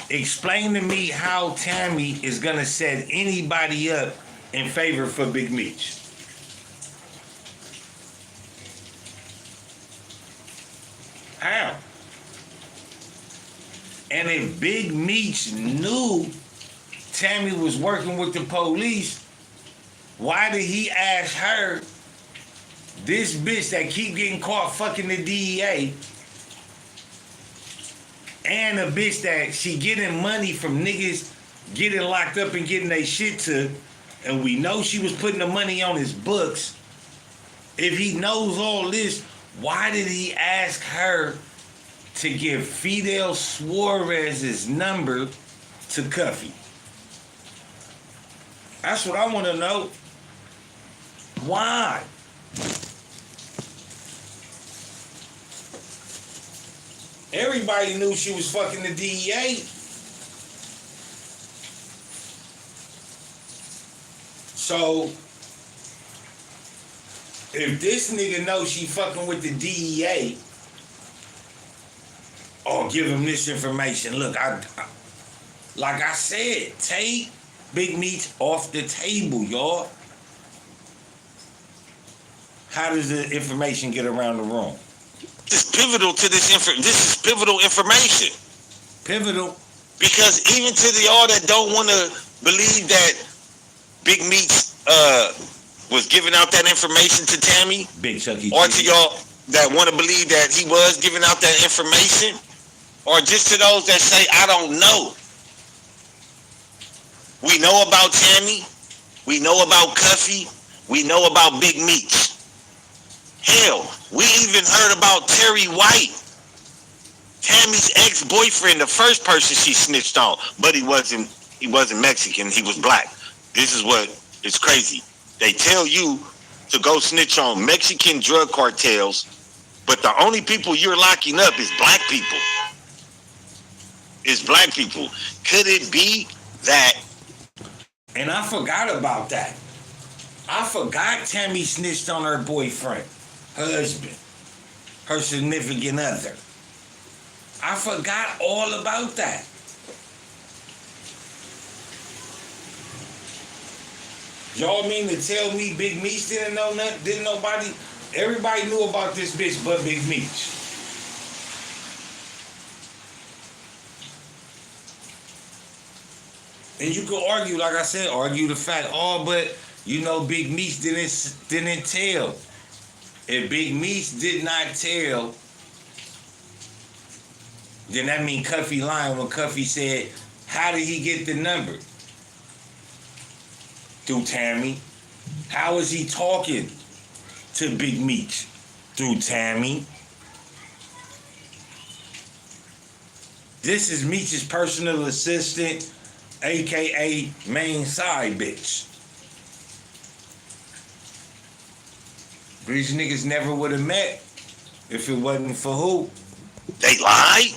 Explain to me how Tammy is gonna set anybody up in favor for Big Meech. How? And if Big Meech knew Tammy was working with the police, why did he ask her, this bitch that keep getting caught fucking the DEA, and a bitch that she getting money from niggas getting locked up and getting their shit took, and we know she was putting the money on his books. If he knows all this, why did he ask her to give Fidel Suarez's number to Cuffy? That's what I want to know. Why? Everybody knew she was fucking the DEA. So, if this nigga knows she fucking with the DEA, or give him this information. Look, like I said, take Big Meech off the table, y'all. How does the information get around the room? This is pivotal to this is pivotal information. Pivotal. Because even to the all that don't want to believe that Big Meech was giving out that information to Tammy, Big Chucky, or to y'all that want to believe that he was giving out that information, or just to those that say, I don't know. We know about Tammy. We know about Cuffy. We know about Big Meech. Hell, we even heard about Terry White, Tammy's ex-boyfriend, the first person she snitched on. But he wasn't Mexican, he was black. This is what is crazy. They tell you to go snitch on Mexican drug cartels, but the only people you're locking up is black people. It's black people. Could it be that? And I forgot about that. I forgot Tammy snitched on her boyfriend, husband, her significant other. I forgot all about that. Y'all mean to tell me Big Meech didn't know nothing? Didn't nobody? Everybody knew about this bitch but Big Meech. And you can argue, like I said, argue the fact, oh, but you know Big Meech didn't tell. If Big Meech did not tell, then that mean Cuffy lying when Cuffy said, how did he get the number? Through Tammy. How is he talking to Big Meech? Through Tammy. This is Meech's personal assistant, aka main side bitch. These niggas never would have met if it wasn't for who? They lied?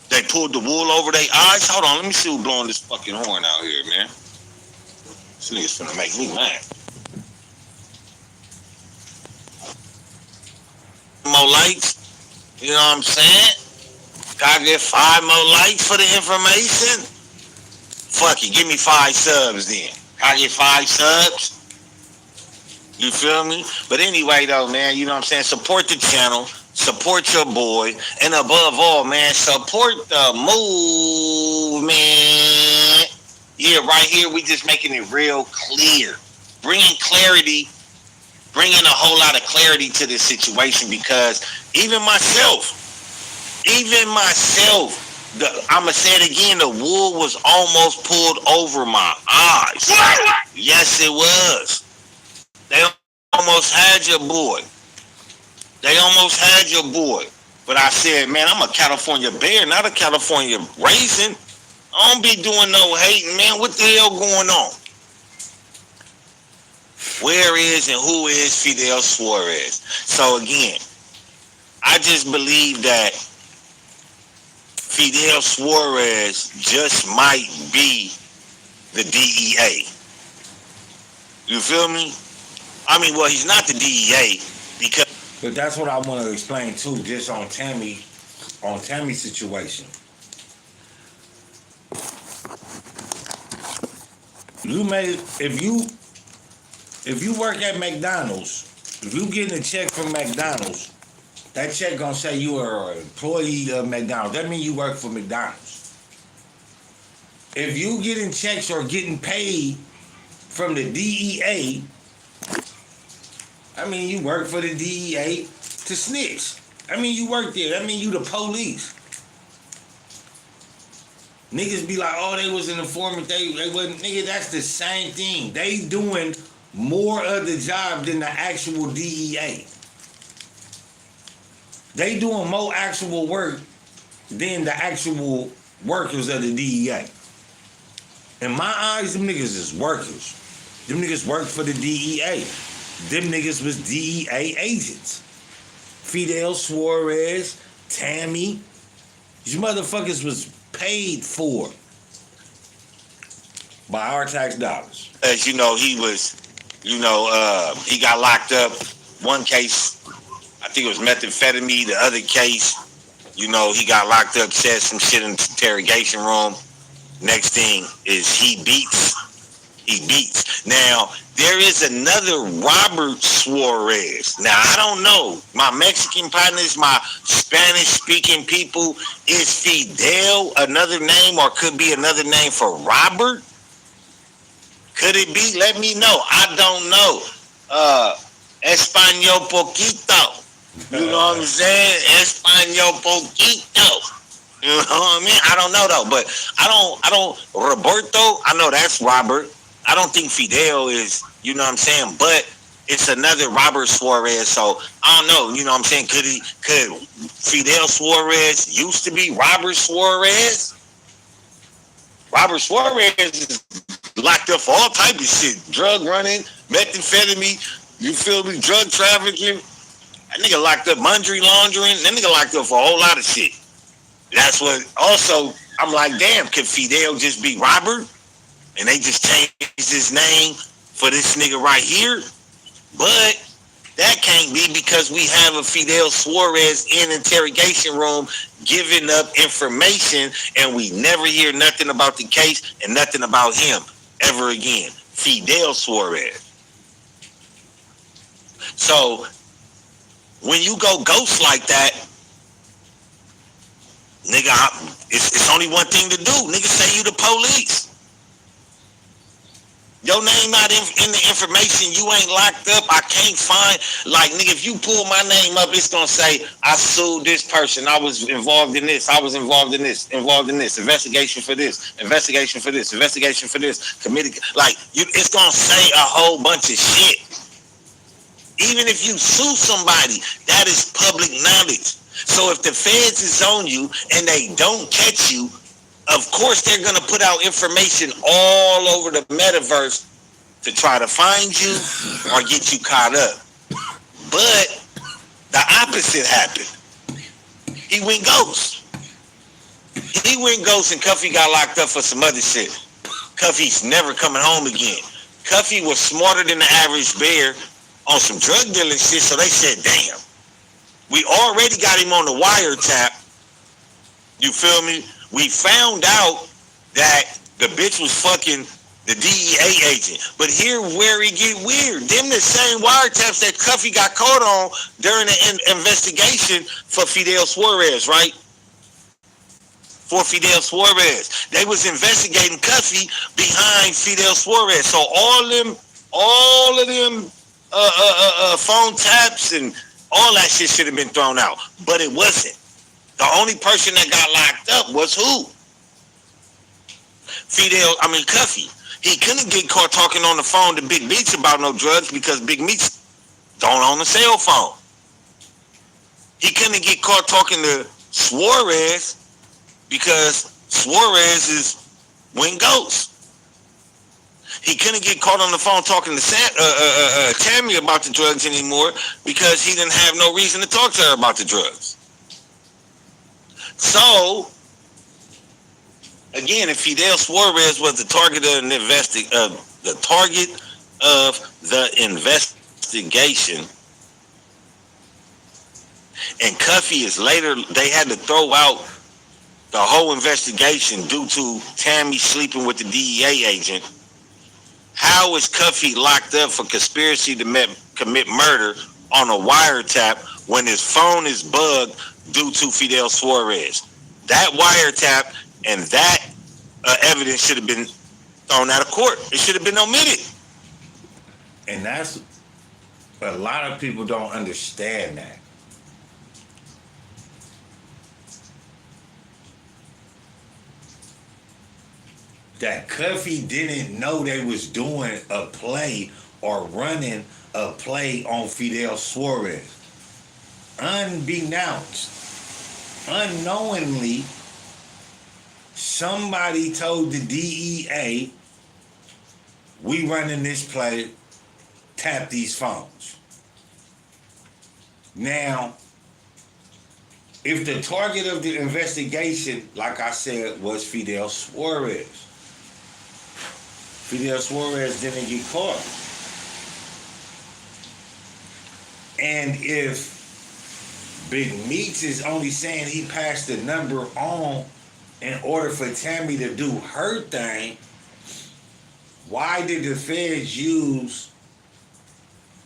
They pulled the wool over their eyes? Hold on, let me see who's blowing this fucking horn out here, man. This nigga's finna make me mad. More likes? You know what I'm saying? Gotta get 5 more likes for the information? Fuck it, give me 5 subs then. I get 5 subs? You feel me? But anyway though, man, you know what I'm saying? Support the channel, support your boy, and above all, man, support the movement. Yeah, right here, we just making it real clear. Bringing clarity, bringing a whole lot of clarity to this situation, because even myself, I'ma say it again, the wool was almost pulled over my eyes. Yes, it was. They almost had your boy. But I said, man, I'm a California bear, not a California raisin. I don't be doing no hating, man. What the hell going on? Where is and who is Fidel Suarez? So again, I just believe that Fidel Suarez just might be the DEA. You feel me? I mean, well, he's not the DEA because But that's what I want to explain too, just on Tammy's situation. If you work at McDonald's, if you getting a check from McDonald's, that check gonna say you are an employee of McDonald's. That means you work for McDonald's. If you getting checks or getting paid from the DEA, I mean you work for the DEA to snitch. I mean you work there. That mean you the police. Niggas be like, oh, they was an informant. They wasn't. Nigga, that's the same thing. They doing more of the job than the actual DEA. They doing more actual work than the actual workers of the DEA. In my eyes, them niggas is workers. Them niggas work for the DEA. Them niggas was DEA agents. Fidel, Suarez, Tammy. These motherfuckers was paid for by our tax dollars. As you know, he got locked up. One case, I think it was methamphetamine. The other case, he got locked up, said some shit in the interrogation room. Next thing is he beats. Now, there is another Robert Suarez. Now, I don't know. My Mexican partners, my Spanish-speaking people, is Fidel another name or could be another name for Robert? Could it be? Let me know. I don't know. Español poquito. You know what I'm saying? Español poquito. You know what I mean? I don't know, though. But I don't, Roberto, I know that's Robert. I don't think Fidel is, you know what I'm saying? But it's another Robert Suarez, so I don't know, you know what I'm saying? Could Fidel Suarez used to be Robert Suarez? Robert Suarez is locked up for all type of shit. Drug running, methamphetamine, you feel me? Drug trafficking. That nigga locked up money laundering. That nigga locked up for a whole lot of shit. That's what, also, I'm like, damn, could Fidel just be Robert? And they just changed his name for this nigga right here. But that can't be because we have a Fidel Suarez in interrogation room giving up information and we never hear nothing about the case and nothing about him ever again. Fidel Suarez. So when you go ghost like that, nigga, it's only one thing to do. Nigga say you the police. Your name not in the information, you ain't locked up. I can't find, like, nigga, if you pull my name up, it's gonna say, I sued this person, I was involved in this, investigation for this, committee, like, it's gonna say a whole bunch of shit. Even if you sue somebody, that is public knowledge. So if the feds is on you and they don't catch you, of course, they're going to put out information all over the metaverse to try to find you or get you caught up. But the opposite happened. He went ghost. And Cuffy got locked up for some other shit. Cuffy's never coming home again. Cuffy was smarter than the average bear on some drug dealing shit, so they said, damn, we already got him on the wiretap. You feel me? We found out that the bitch was fucking the DEA agent. But here where it get weird. Them the same wiretaps that Cuffy got caught on during the investigation for Fidel Suarez, right? For Fidel Suarez. They was investigating Cuffy behind Fidel Suarez. So all of them phone taps and all that shit should have been thrown out. But it wasn't. The only person that got locked up was who? Cuffy. He couldn't get caught talking on the phone to Big Meech about no drugs because Big Meech don't own a cell phone. He couldn't get caught talking to Suarez because Suarez went ghost. He couldn't get caught on the phone talking to Tammy about the drugs anymore because he didn't have no reason to talk to her about the drugs. So, again, if Fidel Suarez was the target of the investigation, And Cuffy is later, they had to throw out the whole investigation due to Tammy sleeping with the DEA agent. How is Cuffy locked up for conspiracy to commit murder on a wiretap when his phone is bugged due to Fidel Suarez? That wiretap and that evidence should have been thrown out of court. It should have been omitted. And that's, a lot of people don't understand that. That Cuffy didn't know they was doing a play or running a play on Fidel Suarez. Unbeknownst, unknowingly, somebody told the DEA, we running this play, tap these phones. Now, if the target of the investigation, like I said, was Fidel Suarez, Fidel Suarez didn't get caught. And if Big Meech is only saying he passed the number on in order for Tammy to do her thing, why did the feds use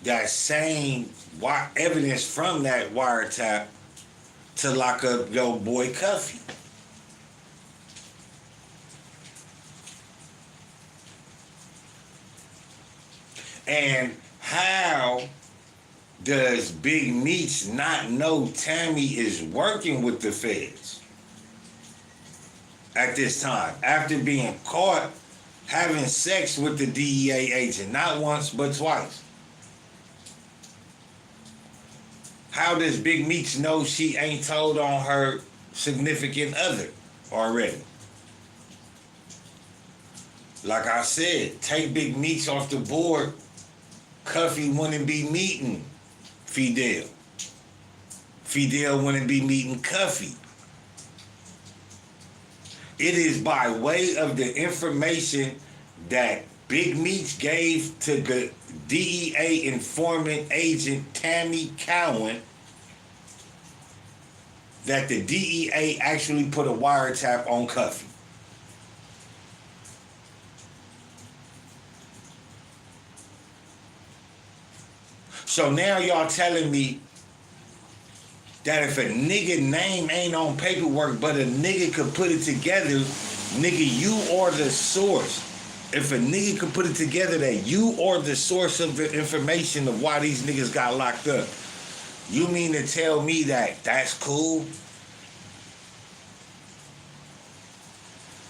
that same evidence from that wiretap to lock up your boy Cuffy? And how does Big Meech not know Tammy is working with the feds at this time after being caught having sex with the DEA agent, not once but twice? How does Big Meech know she ain't told on her significant other already? Like I said, take Big Meech off the board, Cuffy wouldn't be meeting Fidel. Fidel wouldn't be meeting Cuffy. It is by way of the information that Big Meech gave to the DEA informant agent Tammy Cowan that the DEA actually put a wiretap on Cuffy. So now y'all telling me that if a nigga name ain't on paperwork, but a nigga could put it together, nigga, you are the source. If a nigga could put it together that you are the source of the information of why these niggas got locked up, you mean to tell me that that's cool?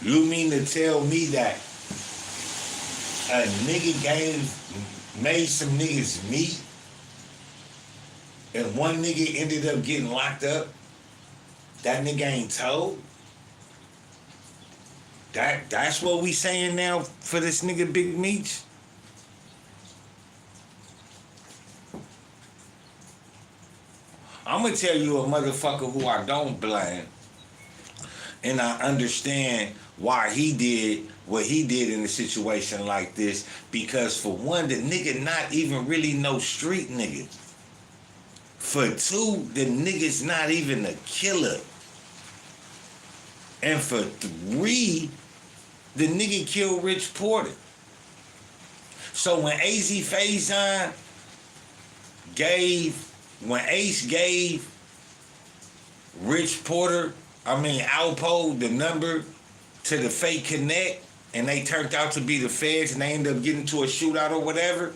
You mean to tell me that a nigga made some niggas meet and one nigga ended up getting locked up? That nigga ain't told? That's what we saying now for this nigga Big Meech? I'm gonna tell you a motherfucker who I don't blame, and I understand why he did what he did in a situation like this, because for one, the nigga not even really no street nigga. For two, the nigga's not even a killer. And for three, the nigga killed Rich Porter. So when AZ Faison when Ace gave Rich Porter, Alpo, the number to the fake connect, and they turned out to be the feds and they ended up getting to a shootout or whatever,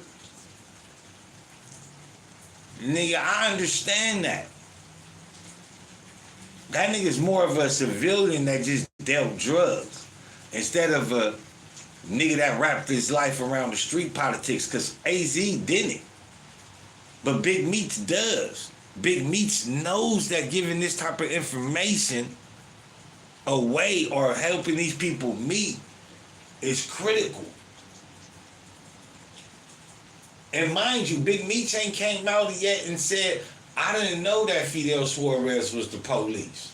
nigga, I understand that. That nigga's more of a civilian that just dealt drugs instead of a nigga that wrapped his life around the street politics, because AZ didn't. But Big Meech does. Big Meech knows that giving this type of information away or helping these people meet is critical. And mind you, Big Meech ain't came out yet and said, I didn't know that Fidel Suarez was the police.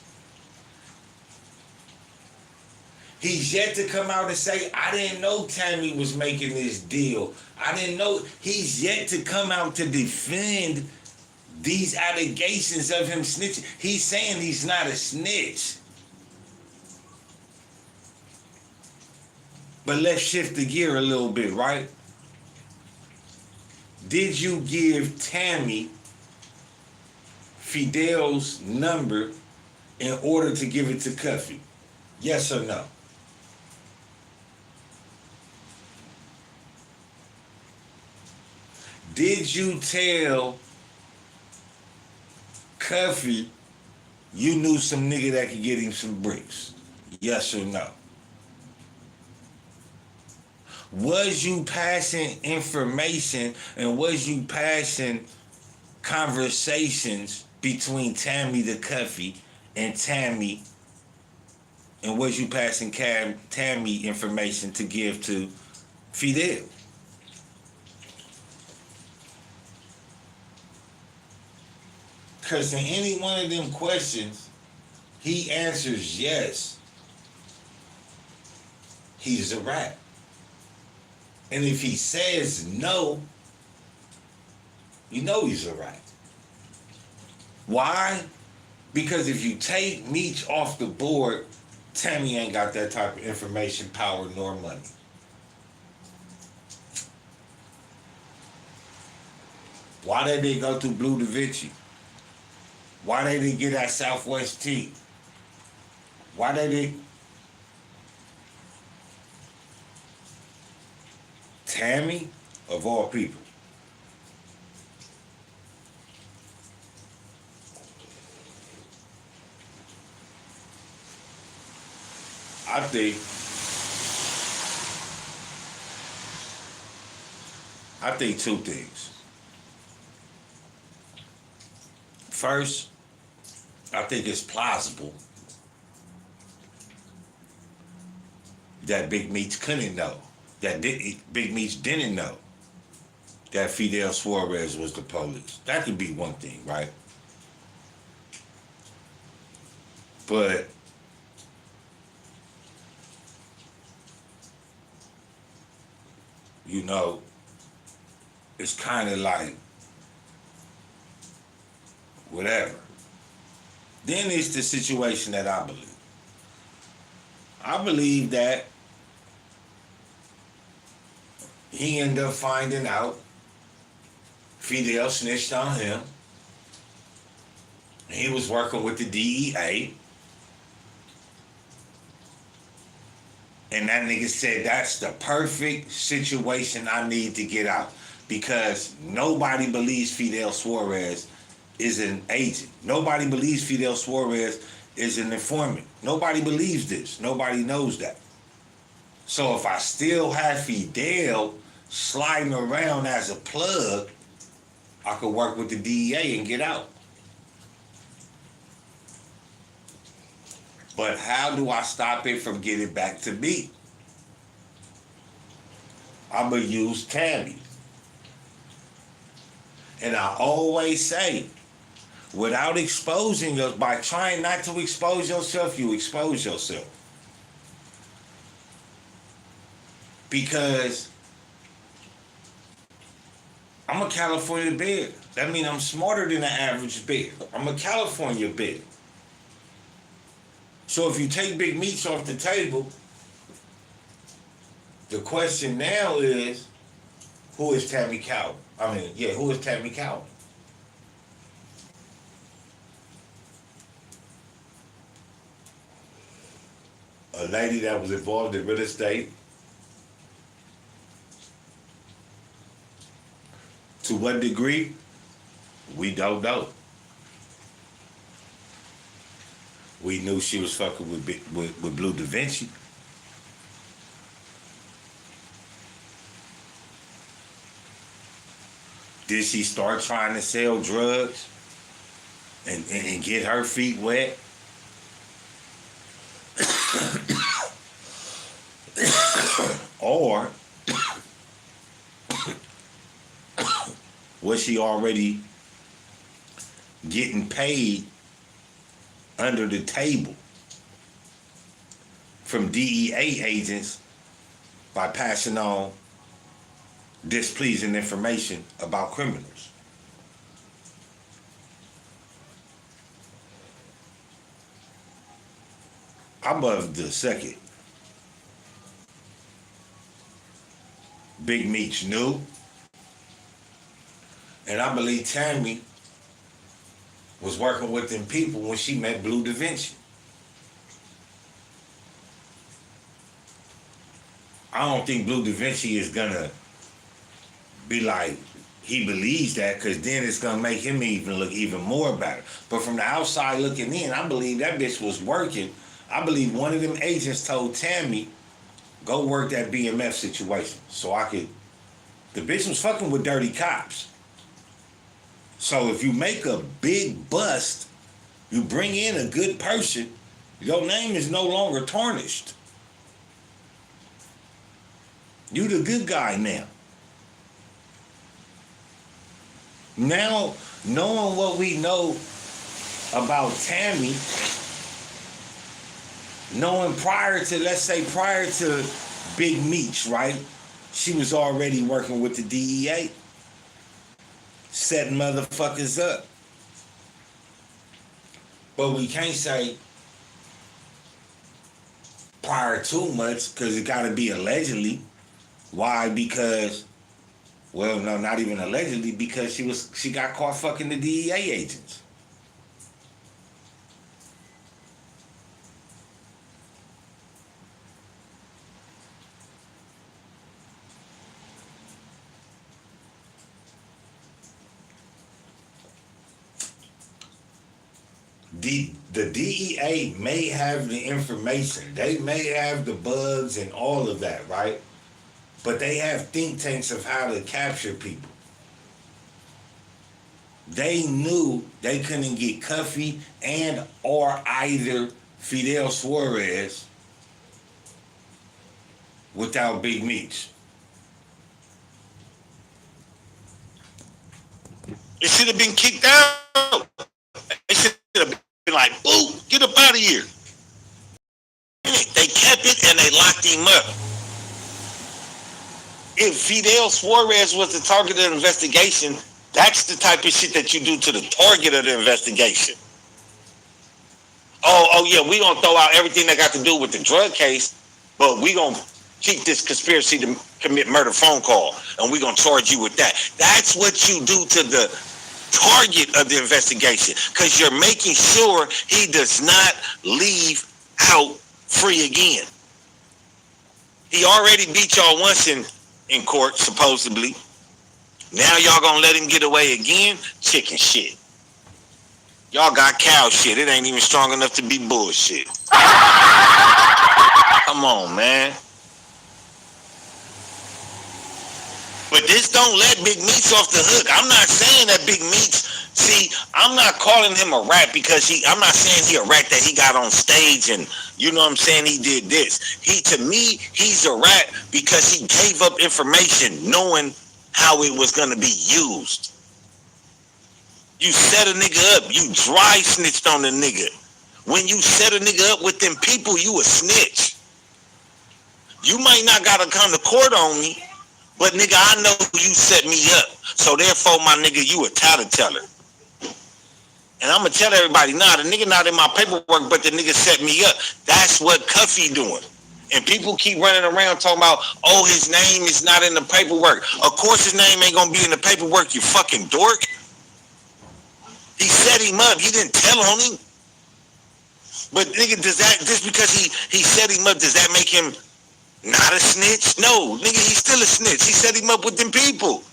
He's yet to come out and say, I didn't know Tammy was making this deal. I didn't know. He's yet to come out to defend these allegations of him snitching. He's saying he's not a snitch. But let's shift the gear a little bit, right? Did you give Tammy Fidel's number in order to give it to Cuffy? Yes or no? Did you tell Cuffy you knew some nigga that could get him some bricks? Yes or no? Was you passing information and was you passing conversations between Tammy the Cuffy and Tammy, and was you passing Tammy information to give to Fidel? Because in any one of them questions, he answers yes, he's a rat. And if he says no, you know he's a rat. Why? Because if you take Meech off the board, Tammy ain't got that type of information, power, nor money. Why did they go through Blue Da Vinci? Why they didn't get that Southwest tea? Why they didn't? Tammy, of all people. I think two things. First, I think it's plausible that Big Meech couldn't know, Big Meech didn't know that Fidel Suarez was the police. That could be one thing, right? But you know, it's kind of like whatever. Then it's the situation that I believe. I believe that he ended up finding out Fidel snitched on him. He was working with the DEA. And that nigga said, that's the perfect situation I need to get out. Because nobody believes Fidel Suarez is an agent. Nobody believes Fidel Suarez is an informant. Nobody believes this. Nobody knows that. So if I still have Fidel sliding around as a plug, I could work with the DEA and get out. But how do I stop it from getting back to me? I'm going to use Tammy. And I always say, without exposing yourself, by trying not to expose yourself, you expose yourself. Because I'm a California bear. That means I'm smarter than the average bear. I'm a California bear. So if you take Big Meech off the table, the question now is, who is Tammy Cowden? Who is Tammy Cowden? A lady that was involved in real estate. To what degree? We don't know. We knew she was fucking with Blue Da Vinci. Did she start trying to sell drugs and get her feet wet? Or was she already getting paid under the table from DEA agents by passing on displeasing information about criminals? I'm of the second. Big Meech knew. And I believe Tammy was working with them people when she met Blue Da Vinci. I don't think Blue Da Vinci is gonna be like, he believes that, because then it's gonna make him even look even more better. But from the outside looking in, I believe that bitch was working. I believe one of them agents told Tammy, go work that BMF situation. So I could, the bitch was fucking with dirty cops. So if you make a big bust, you bring in a good person, your name is no longer tarnished. You the good guy now. Now, knowing what we know about Tammy, knowing prior to Big Meech, right? She was already working with the DEA, setting motherfuckers up. But we can't say prior too much, because it gotta be allegedly. Why? Because, well, no, not even allegedly, because she got caught fucking the DEA agents. The DEA may have the information. They may have the bugs and all of that, right? But they have think tanks of how to capture people. They knew they couldn't get Cuffy and or either Fidel Suarez without Big Meech. It should have been kicked out. It should have been like, boo, get up out of here. They kept it and they locked him up. If Fidel Suarez was the target of the investigation, that's the type of shit that you do to the target of the investigation. Oh yeah, we gonna throw out everything that got to do with the drug case, but we gonna keep this conspiracy to commit murder phone call, and we gonna charge you with that. That's what you do to the target of the investigation, because you're making sure he does not leave out free again. He already beat y'all once in court, supposedly. Now y'all gonna let him get away again? Chicken shit. Y'all got cow shit. It ain't even strong enough to be bullshit. Come on, man. But this don't let Big Meech off the hook. I'm not saying that Big Meech, see, I'm not calling him a rat because I'm not saying he a rat that he got on stage and, you know what I'm saying, he did this. To me, he's a rat because he gave up information knowing how it was going to be used. You set a nigga up. You dry snitched on the nigga. When you set a nigga up with them people, you a snitch. You might not got to come to court on me, but nigga, I know you set me up. So therefore, my nigga, you a tattleteller. And I'm going to tell everybody, nah, the nigga not in my paperwork, but the nigga set me up. That's what Cuffy doing. And people keep running around talking about, oh, his name is not in the paperwork. Of course his name ain't going to be in the paperwork, you fucking dork. He set him up. He didn't tell on him. But nigga, does that, just because he set him up, does that make him not a snitch? No, nigga, he's still a snitch. He set him up with them people.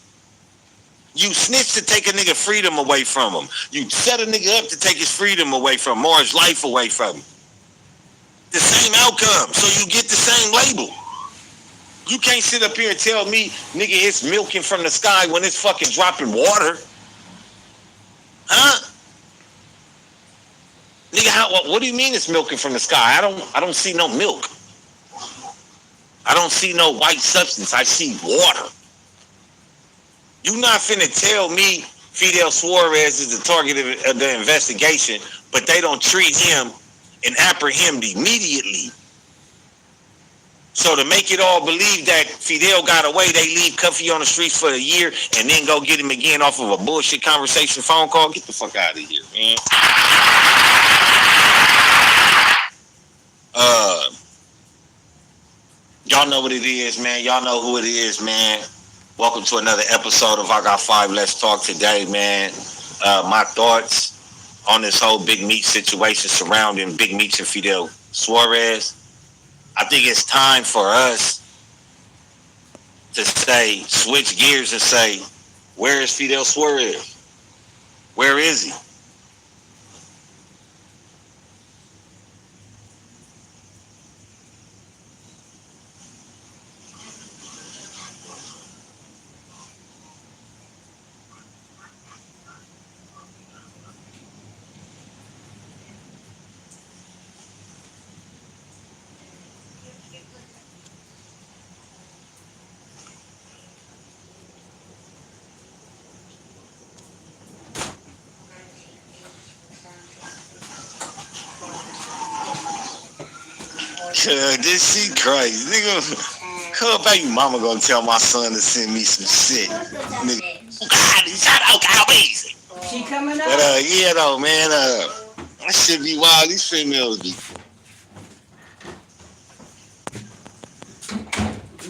You snitch to take a nigga freedom away from him. You set a nigga up to take his freedom away from him or his life away from him. The same outcome, so you get the same label. You can't sit up here and tell me, nigga, it's milking from the sky when it's fucking dropping water. Huh? Nigga, what do you mean it's milking from the sky? I don't see no milk. I don't see no white substance. I see water. You not finna tell me Fidel Suarez is the target of the investigation, but they don't treat him and apprehend immediately. So to make it all believe that Fidel got away, they leave Cuffy on the streets for a year and then go get him again off of a bullshit conversation phone call. Get the fuck out of here, man. Y'all know what it is, man. Y'all know who it is, man. Welcome to another episode of I Got Five. Let's talk today, man. My thoughts on this whole Big Meech situation surrounding Big Meech and Fidel Suarez. I think it's time for us to switch gears and say, where is Fidel Suarez? Where is he? This shit crazy. Nigga, her baby mama gonna tell my son to send me some shit. Nigga, God, shout out Cowboys. She coming up? But yeah though, man, that shit be wild. These females be.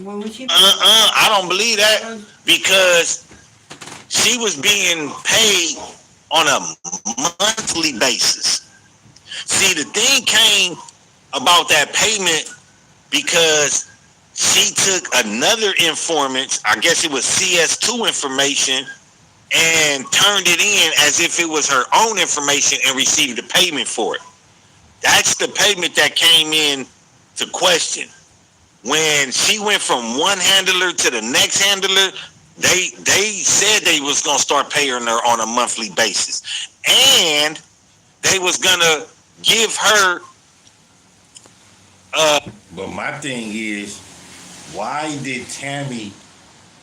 When was she? I don't believe that because she was being paid on a monthly basis. See, the thing came about that payment because she took another informant, I guess it was CS2 information, and turned it in as if it was her own information and received the payment for it. That's the payment that came in to question. When she went from one handler to the next handler, they said they was gonna start paying her on a monthly basis, and they was gonna give her. But my thing is, why did Tammy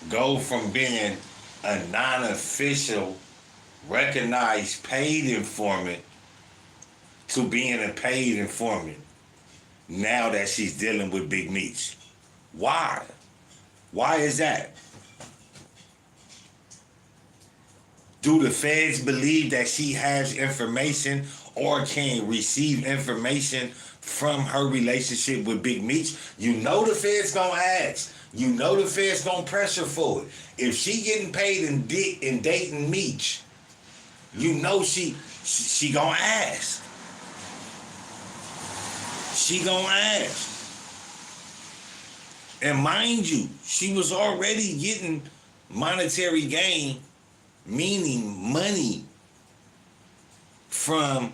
go from being a non-official, recognized paid informant to being a paid informant now that she's dealing with Big Meech? Why? Why is that? Do the feds believe that she has information or can receive information from her relationship with Big Meech? You know the feds gonna ask. You know the feds gonna pressure for it. If she getting paid and dating Meech, you know she gonna ask. She gonna ask. And mind you, she was already getting monetary gain, meaning money, from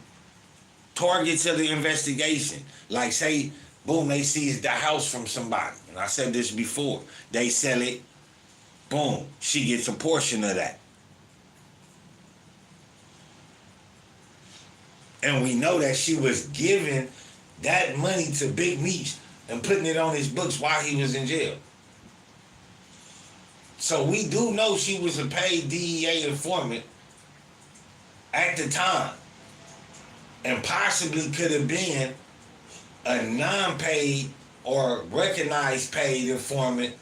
targets of the investigation. Like, say, boom, they seize the house from somebody. And I said this before. They sell it, boom, she gets a portion of that. And we know that she was giving that money to Big Meech and putting it on his books while he was in jail. So we do know she was a paid DEA informant at the time, and possibly could have been a non-paid or recognized paid informant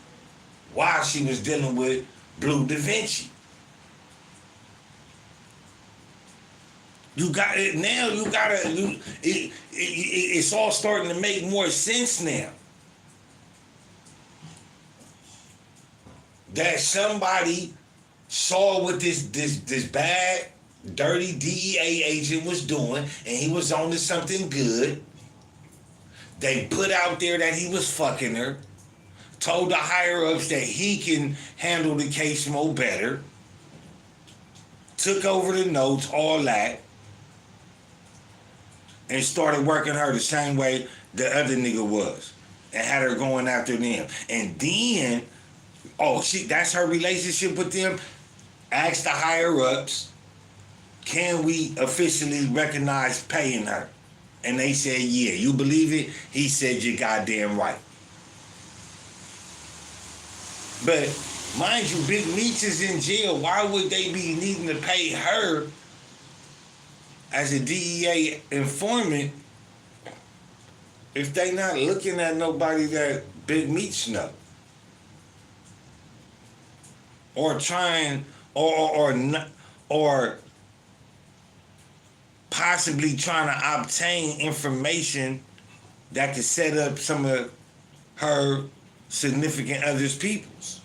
while she was dealing with Blue Da Vinci. You got it now. You gotta. It's all starting to make more sense now. That somebody saw what this bad, dirty DEA agent was doing, and he was on to something good. They put out there that he was fucking her, told the higher-ups that he can handle the case more better, took over the notes, all that, and started working her the same way the other nigga was, and had her going after them. And then, that's her relationship with them. Asked the higher-ups, can we officially recognize paying her? And they said, yeah. You believe it? He said, you're goddamn right. But mind you, Big Meech is in jail. Why would they be needing to pay her as a DEA informant if they not looking at nobody that Big Meech know? Or trying, or possibly trying to obtain information that could set up some of her significant other's peoples.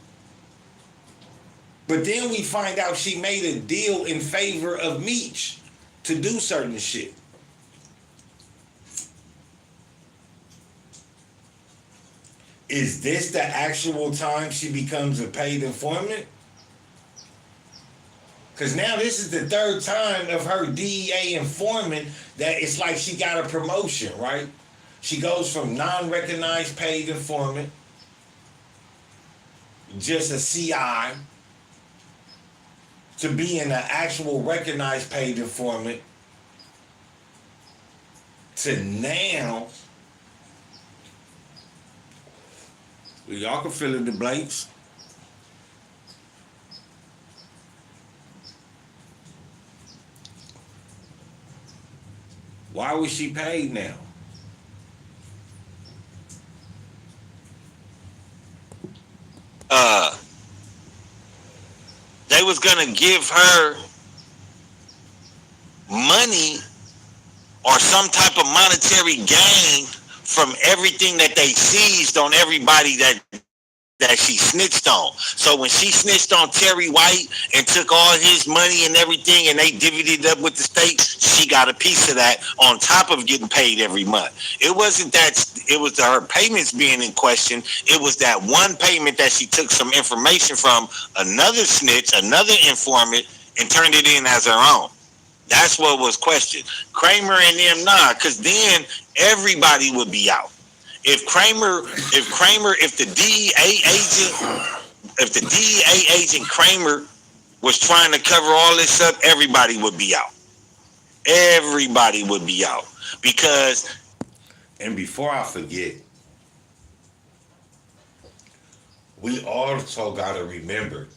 But then we find out she made a deal in favor of Meech to do certain shit. Is this the actual time she becomes a paid informant? Because now this is the third time of her DEA informant that it's like she got a promotion, right? She goes from non-recognized paid informant, just a CI, to being an actual recognized paid informant, to now, y'all can fill in the blanks. Why was she paid now? They was gonna give her money or some type of monetary gain from everything that they seized on everybody that she snitched on. So when she snitched on Terry White and took all his money and everything and they divvied it up with the state, she got a piece of that on top of getting paid every month. It wasn't that it was her payments being in question. It was that one payment that she took some information from another snitch, another informant, and turned it in as her own. That's what was questioned. Kramer and them, nah, because then everybody would be out. If the DEA agent Kramer was trying to cover all this up, everybody would be out. Everybody would be out. Because, and before I forget, we also got to remember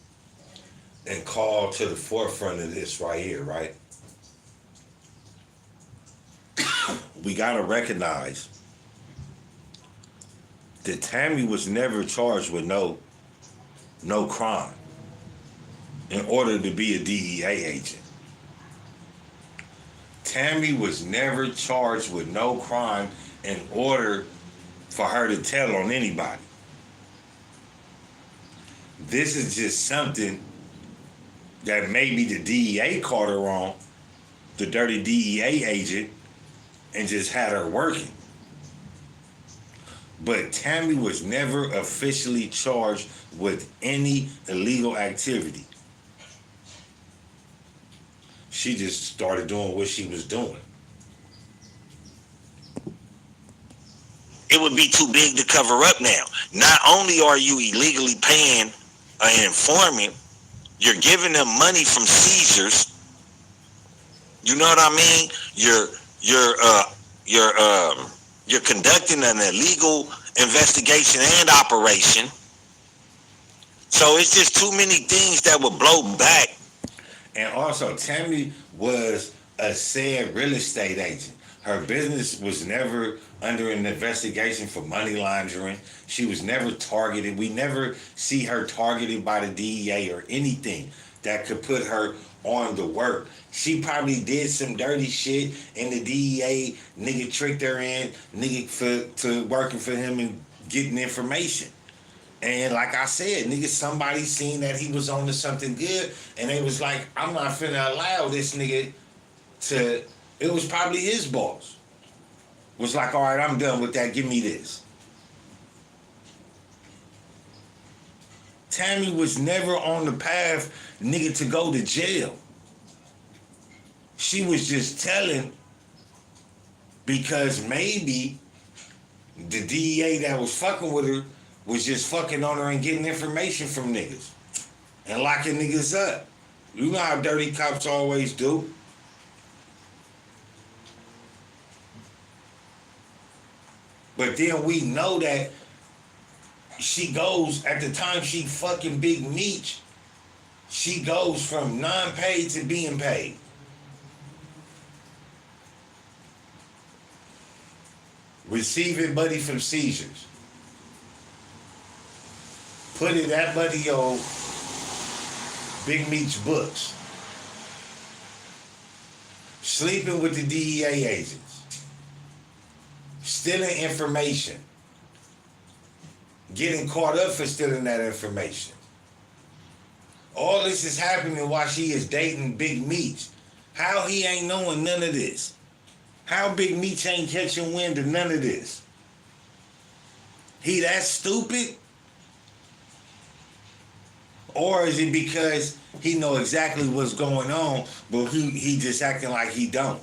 and call to the forefront of this right here, right? We got to recognize that Tammy was never charged with no crime in order to be a DEA agent. Tammy was never charged with no crime in order for her to tell on anybody. This is just something that maybe the DEA caught her on, the dirty DEA agent, and just had her working. But Tammy was never officially charged with any illegal activity. She just started doing what she was doing. it would be too big to cover up now. Not only are you illegally paying an informant, you're giving them money from seizures. You know what I mean? You're conducting an illegal investigation and operation. So it's just too many things that would blow back. And also, Tammy was a said real estate agent. Her business was never under an investigation for money laundering. She was never targeted. We never see her targeted by the DEA or anything that could put her on the work. She probably did some dirty shit, and the DEA nigga tricked her in, to working for him and getting information. And like I said, nigga, somebody seen that he was on to something good, and they was like, I'm not finna allow this nigga to, it was probably his boss. Was like, all right, I'm done with that, give me this. Tammy was never on the path, nigga, to go to jail. She was just telling because maybe the DEA that was fucking with her was just fucking on her and getting information from niggas and locking niggas up. You know how dirty cops always do. But then we know that she goes, at the time she fucking Big Meech, she goes from non-paid to being paid. Receiving money from seizures. Putting that money on Big Meech books. Sleeping with the DEA agents. stealing information, getting caught up for stealing that information. All this is happening while she is dating Big Meech. How he ain't knowing none of this? How Big Meech ain't catching wind of none of this? He that stupid? Or is it because he know exactly what's going on, but he just acting like he don't?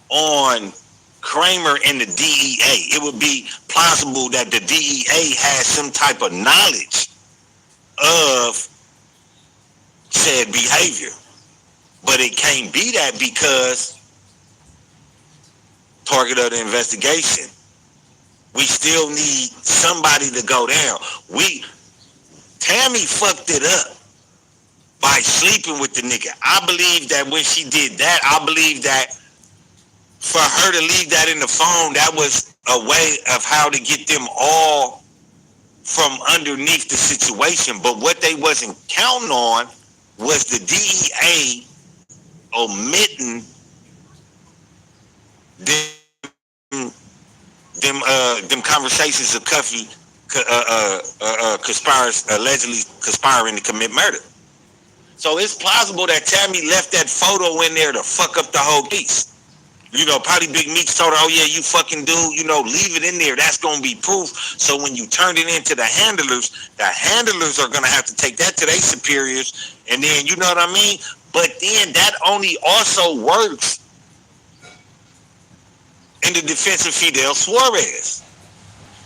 On Kramer and the DEA, it would be plausible that the DEA has some type of knowledge of said behavior. But it can't be that because target of the investigation. We still need somebody to go down. Tammy fucked it up by sleeping with the nigga. I believe that when she did that, I believe that for her to leave that in the phone, that was a way of how to get them all from underneath the situation. But what they wasn't counting on was the DEA omitting them conversations of Cuffy allegedly conspiring to commit murder. So it's plausible that Tammy left that photo in there to fuck up the whole piece. You know, probably Big Meech told her, oh yeah, you fucking do, you know, leave it in there. That's going to be proof. So when you turn it into the handlers are going to have to take that to their superiors. And then, you know what I mean? But then that only also works in the defense of Fidel Suarez.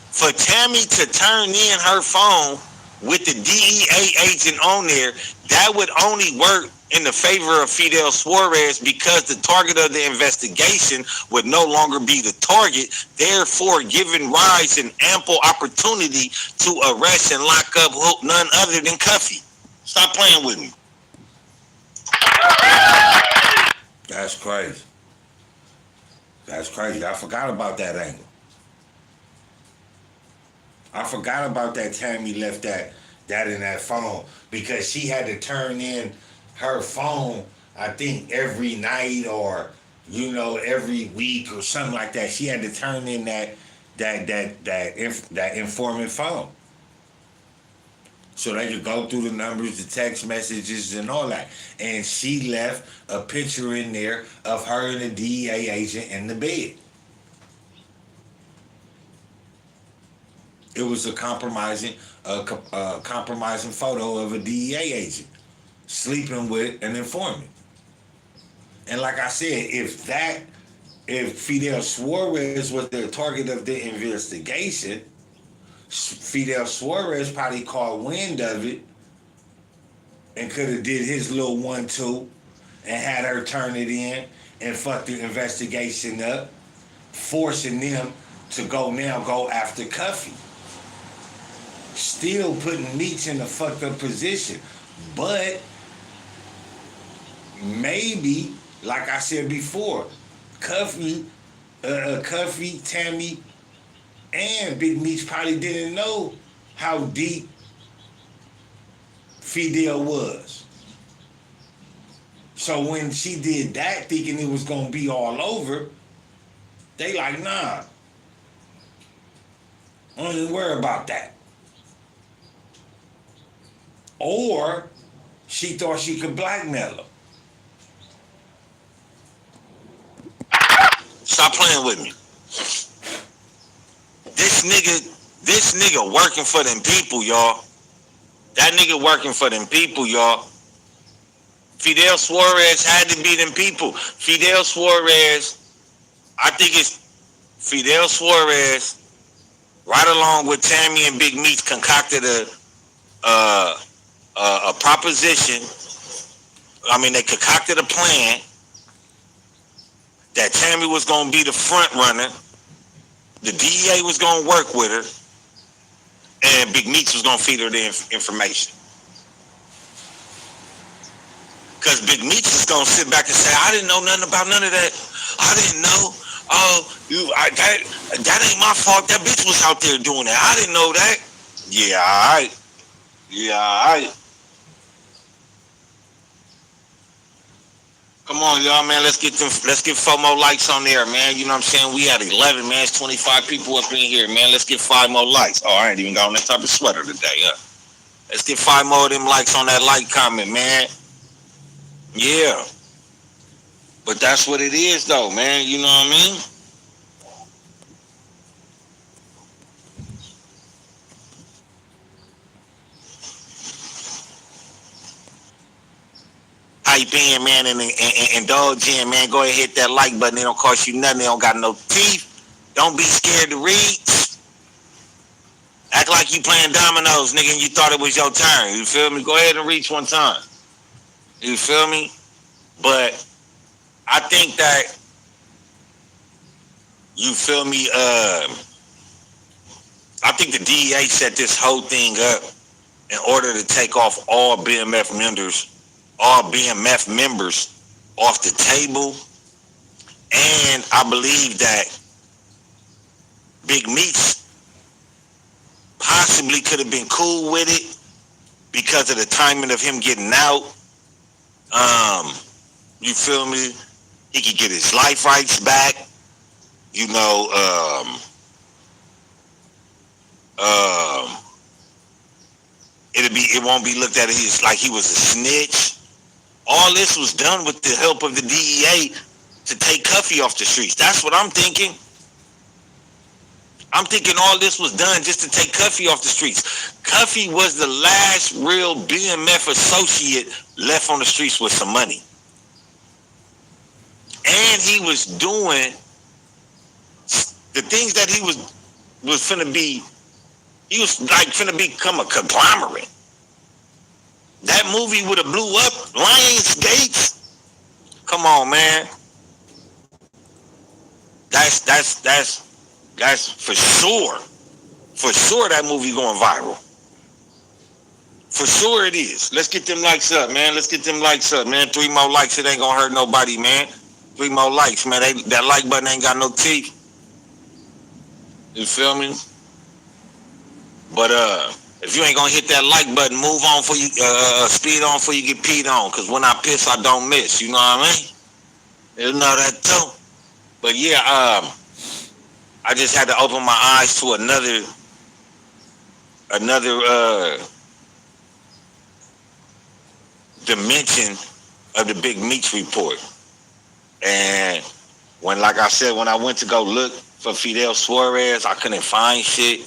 For Tammy to turn in her phone with the DEA agent on there, that would only work in the favor of Fidel Suarez because the target of the investigation would no longer be the target, therefore giving rise an ample opportunity to arrest and lock up none other than Cuffy. Stop playing with me. That's crazy. That's crazy. I forgot about that angle. I forgot about that Tammy left that in that phone because she had to turn in her phone, I think every night or, you know, every week or something like that. She had to turn in that informant phone. So they could go through the numbers, the text messages and all that. And she left a picture in there of her and the DEA agent in the bed. It was a compromising photo of a DEA agent sleeping with an informant. And like I said, if Fidel Suarez was the target of the investigation, Fidel Suarez probably caught wind of it and could have did his little 1-2 and had her turn it in and fuck the investigation up, forcing them to go after Cuffy. Still putting Meech in a fucked up position. But maybe, like I said before, Cuffy, Tammy, and Big Meech probably didn't know how deep Fidel was. So when she did that, thinking it was gonna be all over, they like, nah, don't even worry about that. Or she thought she could blackmail him. Stop playing with me. This nigga working for them people, y'all. That nigga working for them people, y'all. Fidel Suarez had to be them people. Fidel Suarez, I think it's Fidel Suarez, right along with Tammy and Big Meech, concocted a proposition. I mean, they concocted a plan that Tammy was going to be the front runner, the DEA was going to work with her, and Big Meech was going to feed her the information. Because Big Meech is going to sit back and say, I didn't know nothing about none of that. I didn't know. That ain't my fault. That bitch was out there doing that. I didn't know that. Yeah, all right. Yeah, all right. Come on, y'all, man. Let's get 4 more likes on there, man. You know what I'm saying? We at 11, man. It's 25 people up in here, man. Let's get 5 more likes. Oh, I ain't even got on that type of sweater today, Let's get 5 more of them likes on that like comment, man. Yeah. But that's what it is, though, man. You know what I mean? Hype in, man, and indulge in, man. Go ahead, hit that like button. It don't cost you nothing. It don't got no teeth. Don't be scared to reach. Act like you playing dominoes, nigga, and you thought it was your turn. You feel me? Go ahead and reach one time. You feel me? But I think that, you feel me, I think the DEA set this whole thing up in order to take off all BMF members off the table. And I believe that Big Meech possibly could have been cool with it because of the timing of him getting out. You feel me? He could get his life rights back. You know, it won't be looked at as like he was a snitch. All this was done with the help of the DEA to take Cuffy off the streets. That's what I'm thinking. I'm thinking all this was done just to take Cuffy off the streets. Cuffy was the last real BMF associate left on the streets with some money. And he was doing the things that he was finna be, he was like finna become a conglomerate. That movie would have blew up Lionsgate. Come on, man. That's for sure. For sure that movie going viral. For sure it is. Let's get them likes up, man. Let's get them likes up, man. 3 more likes. It ain't gonna hurt nobody, man. 3 more likes, man. That like button ain't got no teeth. You feel me? But if you ain't gonna hit that like button, move on for you, speed on before you get peed on. Cause when I piss, I don't miss. You know what I mean? You know that too. But yeah, I just had to open my eyes to another dimension of the Big Meech report. And when, like I said, when I went to go look for Fidel Suarez, I couldn't find shit.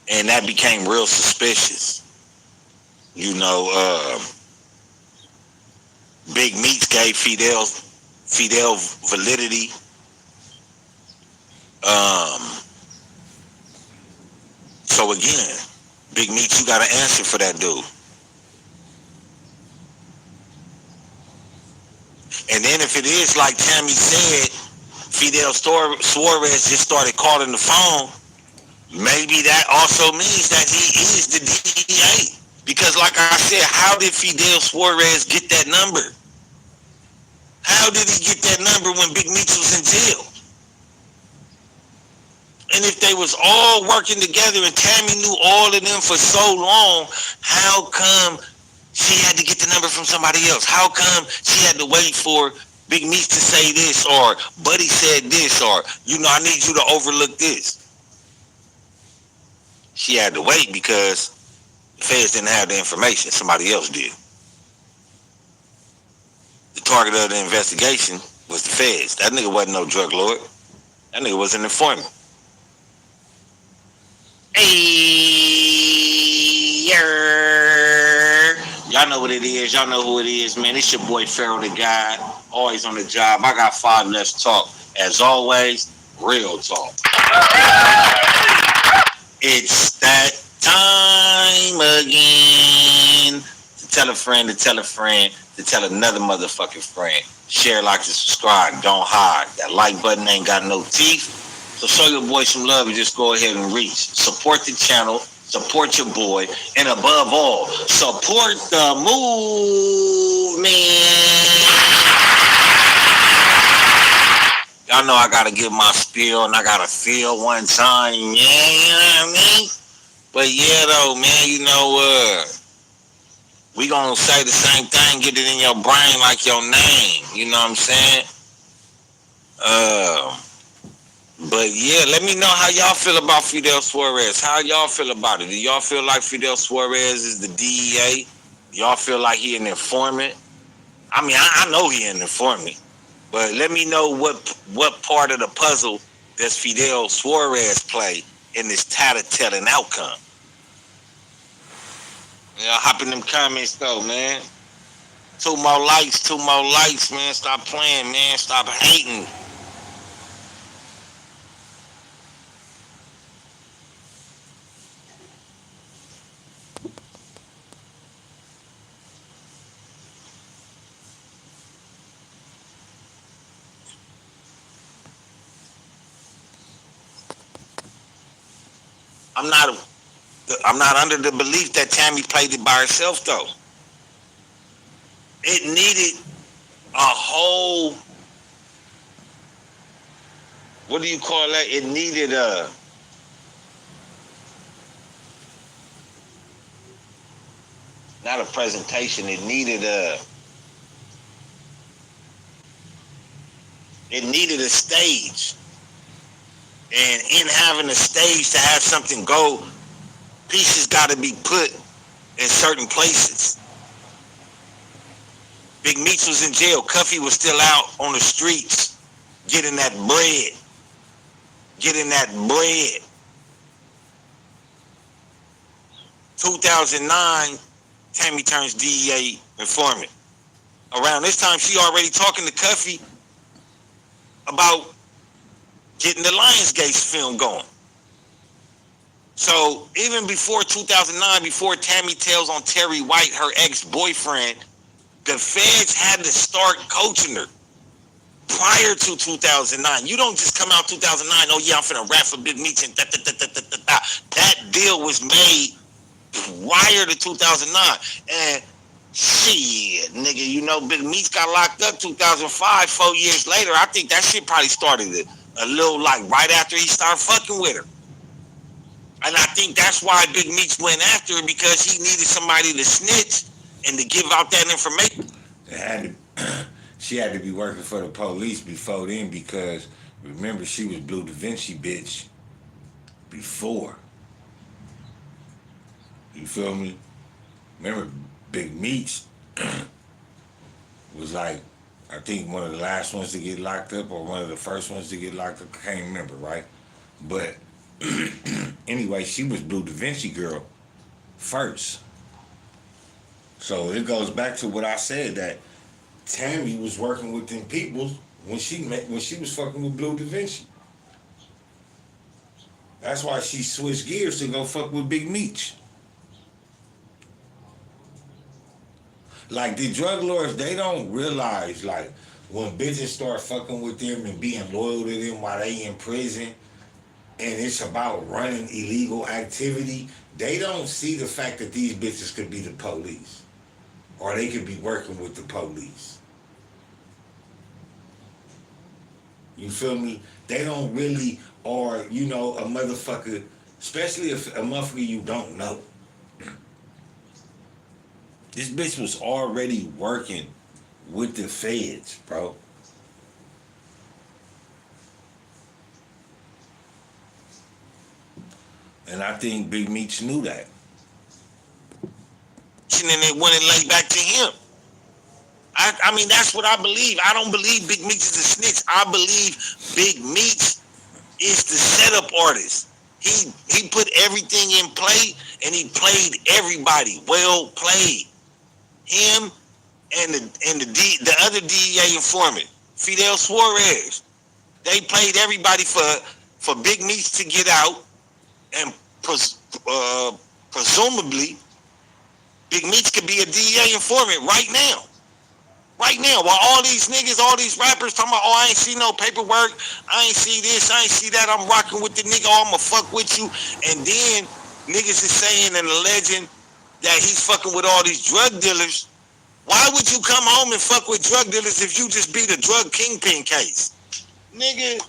And that became real suspicious. You know, Big Meech gave Fidel validity. So again, Big Meech, you got to answer for that dude. And then if it is like Tammy said, Fidel Suarez just started calling the phone, maybe that also means that he is the DEA. Because like I said, how did Fidel Suarez get that number? How did he get that number when Big Meech was in jail? And if they was all working together and Tammy knew all of them for so long, how come she had to get the number from somebody else? How come she had to wait for Big Meech to say this, or Buddy said this, or, you know, I need you to overlook this? She had to wait because the feds didn't have the information. Somebody else did. The target of the investigation was the feds. That nigga wasn't no drug lord. That nigga was an informant. Hey, y'all know what it is. Y'all know who it is, man. It's your boy Pharaoh the God. Always on the job. I got 5 less talk. As always, real talk. It's that time again to tell a friend, to tell a friend, to tell another motherfucking friend. Share, like, and subscribe. Don't hide. That like button ain't got no teeth. So show your boy some love and just go ahead and reach. Support the channel. Support your boy. And above all, support the movement. Y'all know I gotta give my spiel and I gotta feel one time. Yeah, you know what I mean? But yeah, though, man, you know, We gonna say the same thing, get it in your brain like your name. You know what I'm saying? But yeah, let me know how y'all feel about Fidel Suarez. How y'all feel about it? Do y'all feel like Fidel Suarez is the DEA? Do y'all feel like he an informant? I mean, I know he an informant, but let me know what part of the puzzle does Fidel Suarez play in this tattletale outcome? Yeah, hop in them comments though, man. 2 more likes, man. Stop playing, man. Stop hating. I'm not under the belief that Tammy played it by herself though. It needed a whole, what do you call that? It needed not a presentation. It needed a stage. And in having a stage to have something go, pieces got to be put in certain places. Big Meech was in jail. Cuffy was still out on the streets getting that bread. 2009, Tammy turns DEA informant. Around this time, she already talking to Cuffy about getting the Lionsgate film going. So even before 2009, before Tammy tells on Terry White, her ex-boyfriend, the feds had to start coaching her prior to 2009. You don't just come out 2009, oh yeah, I'm finna rap for Big Meech and da, da, da, da, da, da, da. That deal was made prior to 2009. And shit, nigga, you know, Big Meech got locked up 2005, 4 years later. I think that shit probably started a little like right after he started fucking with her. And I think that's why Big Meech went after her, because he needed somebody to snitch and to give out that information. She had to be working for the police before then, because remember, she was Blue Da Vinci bitch before. You feel me? Remember, Big Meech was like, I think one of the last ones to get locked up or one of the first ones to get locked up. I can't remember, right? But anyway, she was Blue Da Vinci girl first. So it goes back to what I said, that Tammy was working with them people when she was fucking with Blue Da Vinci. That's why she switched gears to go fuck with Big Meech. Like, the drug lords, they don't realize, like, when bitches start fucking with them and being loyal to them while they in prison, and it's about running illegal activity, they don't see the fact that these bitches could be the police, or they could be working with the police. You feel me? They don't really, or, you know, a motherfucker, especially if a motherfucker you don't know. This bitch was already working with the feds, bro. And I think Big Meech knew that. And then they went and laid back to him. I mean, that's what I believe. I don't believe Big Meech is a snitch. I believe Big Meech is the setup artist. He put everything in play, and he played everybody. Well played. Him and the other DEA informant, Fidel Suarez. They played everybody for Big Meech to get out, and presumably Big Meech could be a DEA informant right now. Right now, while all these niggas, all these rappers talking about, oh, I ain't see no paperwork, I ain't see this, I ain't see that, I'm rocking with the nigga, oh, I'ma fuck with you. And then niggas is saying and alleging that he's fucking with all these drug dealers. Why would you come home and fuck with drug dealers if you just beat a drug kingpin case? Nigga,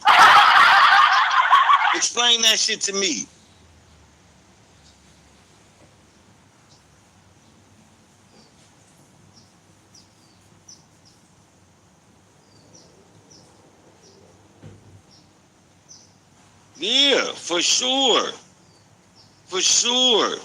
explain that shit to me. Yeah, for sure. For sure.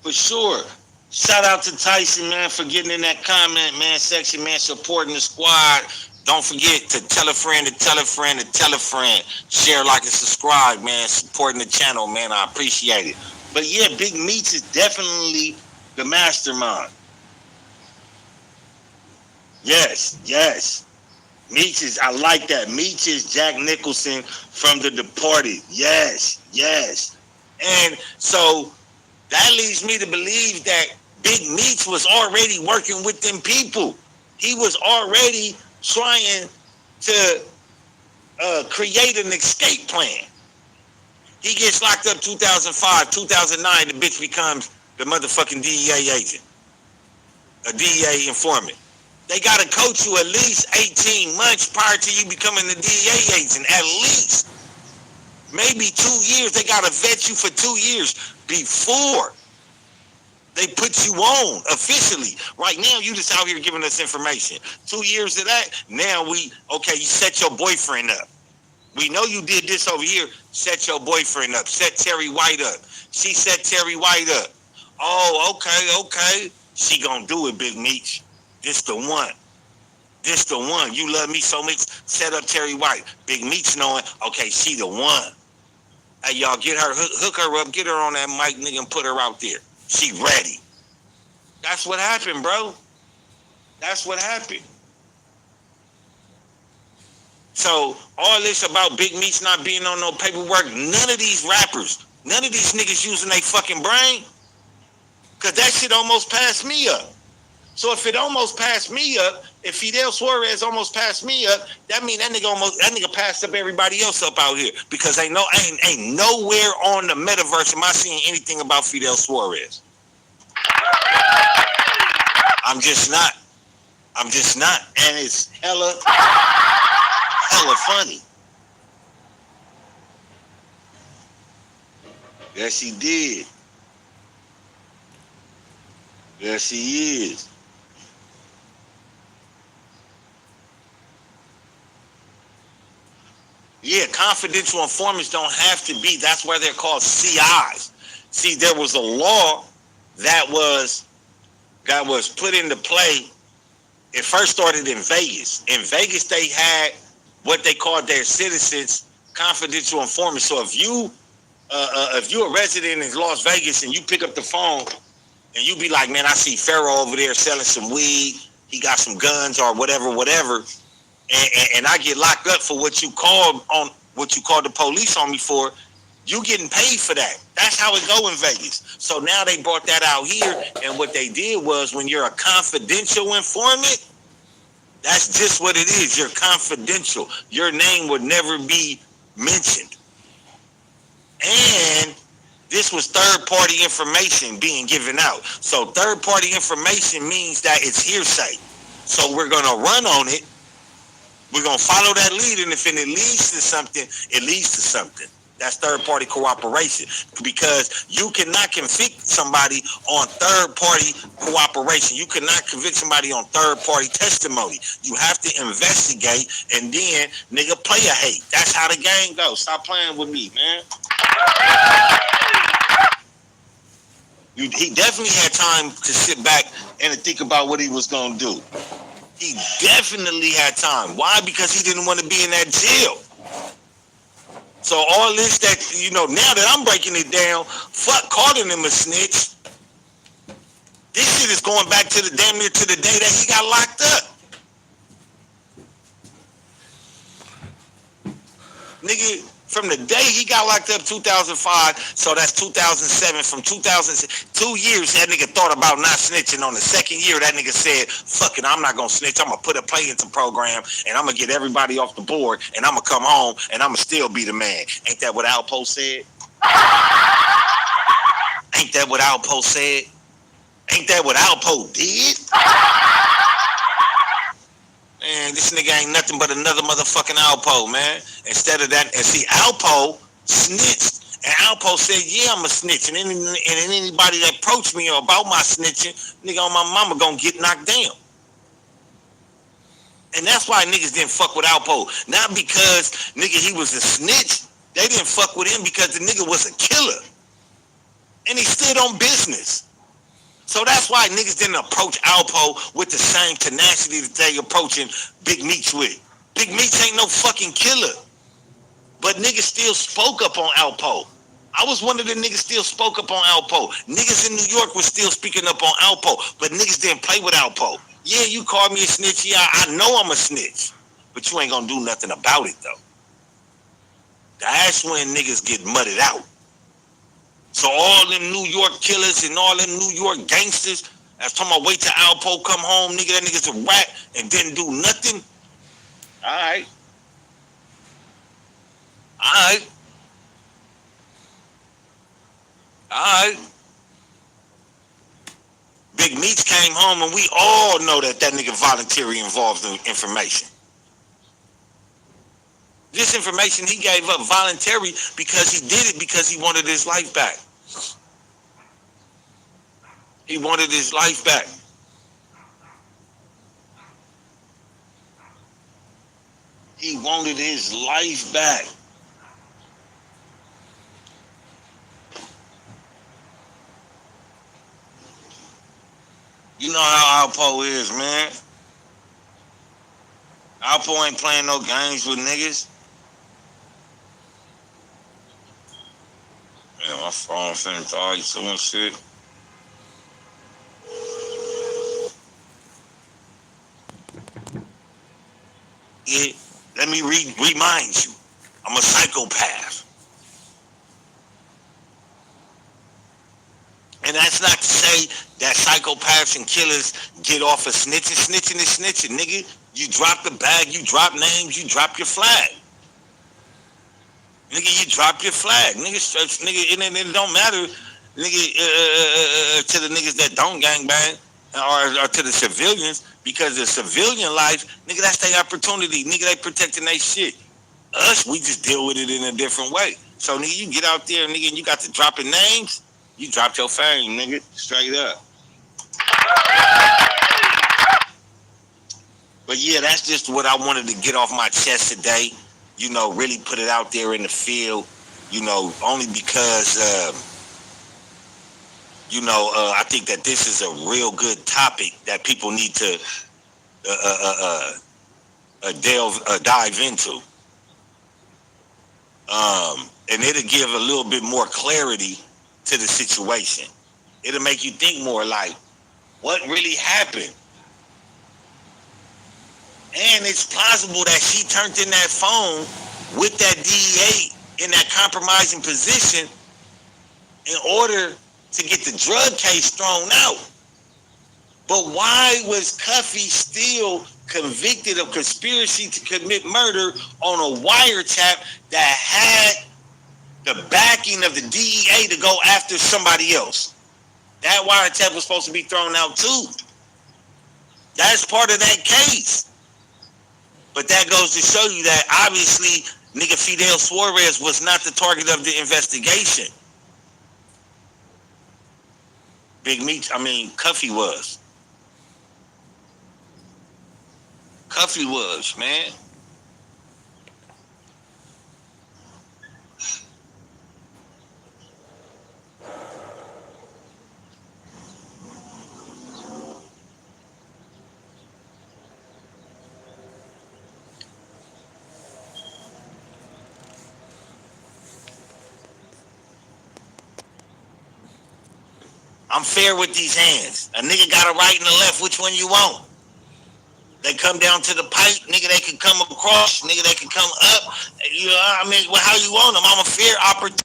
For sure. Shout out to Tyson, man, for getting in that comment, man, section, man, supporting the squad. Don't forget to tell a friend, to tell a friend, to tell a friend. Share, like, and subscribe, man. Supporting the channel, man. I appreciate it. But yeah, Big Meech is definitely the mastermind. Yes, yes. Meech is, I like that. Meech is Jack Nicholson from The Departed. Yes, yes. And so that leads me to believe that Big Meech was already working with them people. He was already trying to create an escape plan. He gets locked up 2005, 2009, the bitch becomes the motherfucking DEA agent. A DEA informant. They got to coach you at least 18 months prior to you becoming the DEA agent. At least. Maybe 2 years. They got to vet you for 2 years before they put you on officially. Right now, you just out here giving us information. 2 years of that, now you set your boyfriend up. We know you did this over here. Set your boyfriend up. Set Terry White up. She set Terry White up. Oh, okay. She gonna do it, Big Meech. This the one. This the one. You love me so much. Set up Terry White. Big Meech knowing, okay, she the one. Hey, y'all, get her, hook her up, get her on that mic, nigga, and put her out there. She ready. That's what happened, bro. That's what happened. So, all this about Big Meech not being on no paperwork, none of these rappers, none of these niggas using their fucking brain, because that shit almost passed me up. So if it almost passed me up, if Fidel Suarez almost passed me up, that mean that nigga passed up everybody else up out here. Because ain't nowhere on the metaverse am I seeing anything about Fidel Suarez. I'm just not. And it's hella funny. Yes, he did. Yes, he is. Yeah, confidential informants don't have to be. That's why they're called CIs. See, there was a law that was put into play. It first started in Vegas. In Vegas, they had what they called their citizens confidential informants. So if you're a resident in Las Vegas and you pick up the phone and you be like, man, I see Pharaoh over there selling some weed. He got some guns or whatever. And I get locked up for what you called the police on me for, you getting paid for that. That's how it go in Vegas. So now they brought that out here, and what they did was, when you're a confidential informant, that's just what it is. You're confidential. Your name would never be mentioned. And this was third-party information being given out. So third-party information means that it's hearsay. So we're going to run on it. We're going to follow that lead, and if it leads to something, it leads to something. That's third-party cooperation, because you cannot convict somebody on third-party cooperation. You cannot convict somebody on third-party testimony. You have to investigate, and then, nigga, play a hate. That's how the game goes. Stop playing with me, man. He definitely had time to sit back and to think about what he was going to do. He definitely had time. Why? Because he didn't want to be in that jail. So all this that, now that I'm breaking it down, fuck calling him a snitch. This shit is going back to the damn near to the day that he got locked up. Nigga, from the day he got locked up, 2005, so that's 2007. From 2006, 2 years, that nigga thought about not snitching. On the second year, that nigga said, fuck it, I'm not going to snitch. I'm going to put a play into program, and I'm going to get everybody off the board, and I'm going to come home, and I'm going to still be the man. Ain't that what Alpo said? Ain't that what Alpo said? Ain't that what Alpo did? Man, this nigga ain't nothing but another motherfucking Alpo, man. Instead of that, and see, Alpo snitched, and Alpo said, yeah, I'm a snitch, and anybody that approached me about my snitching, nigga, on my mama gonna get knocked down. And And that's why niggas didn't fuck with Alpo. Not because, nigga, he was a snitch. They didn't fuck with him because the nigga was a killer. And he stood on business. So that's why niggas didn't approach Alpo with the same tenacity that they approaching Big Meech with. Big Meech ain't no fucking killer. But niggas still spoke up on Alpo. I was one of the niggas still spoke up on Alpo. Niggas in New York was still speaking up on Alpo, but niggas didn't play with Alpo. Yeah, you called me a snitch. Yeah, I know I'm a snitch. But you ain't gonna do nothing about it, though. That's when niggas get mudded out. So all them New York killers and all them New York gangsters, that's talking about wait till Alpo come home, nigga, that nigga's a rat and didn't do nothing. All right. Big Meech came home and we all know that nigga voluntarily involved in information. This information he gave up voluntarily because he did it because he wanted his life back. He wanted his life back. He wanted his life back. You know how Alpo is, man. Alpo ain't playing no games with niggas. Yeah, my phone finna die so much shit. Yeah, let me remind you, I'm a psychopath. And that's not to say that psychopaths and killers get off of snitching, nigga. You drop the bag, you drop names, you drop your flag. Nigga, you drop your flag. Nigga, it don't matter, nigga, to the niggas that don't gangbang or to the civilians, because the civilian life, nigga, that's their opportunity. Nigga, they protecting their shit. Us, we just deal with it in a different way. So, nigga, you get out there, nigga, and you got to dropping names, you dropped your fame, nigga, straight up. But yeah, that's just what I wanted to get off my chest today. You know, really put it out there in the field, you know, only because, I think that this is a real good topic that people need to dive into. And it'll give a little bit more clarity to the situation. It'll make you think more like, what really happened? And it's possible that she turned in that phone with that DEA in that compromising position in order to get the drug case thrown out. But why was Cuffy still convicted of conspiracy to commit murder on a wiretap that had the backing of the DEA to go after somebody else? That wiretap was supposed to be thrown out too. That's part of that case. But that goes to show you that obviously nigga Fidel Suarez was not the target of the investigation. Cuffy was. Cuffy was, man. I'm fair with these hands. A nigga got a right and a left. Which one you want? They come down to the pipe, nigga, they can come across, nigga, they can come up. You know what I mean? Well, how you want them? I'm a fair opportunity.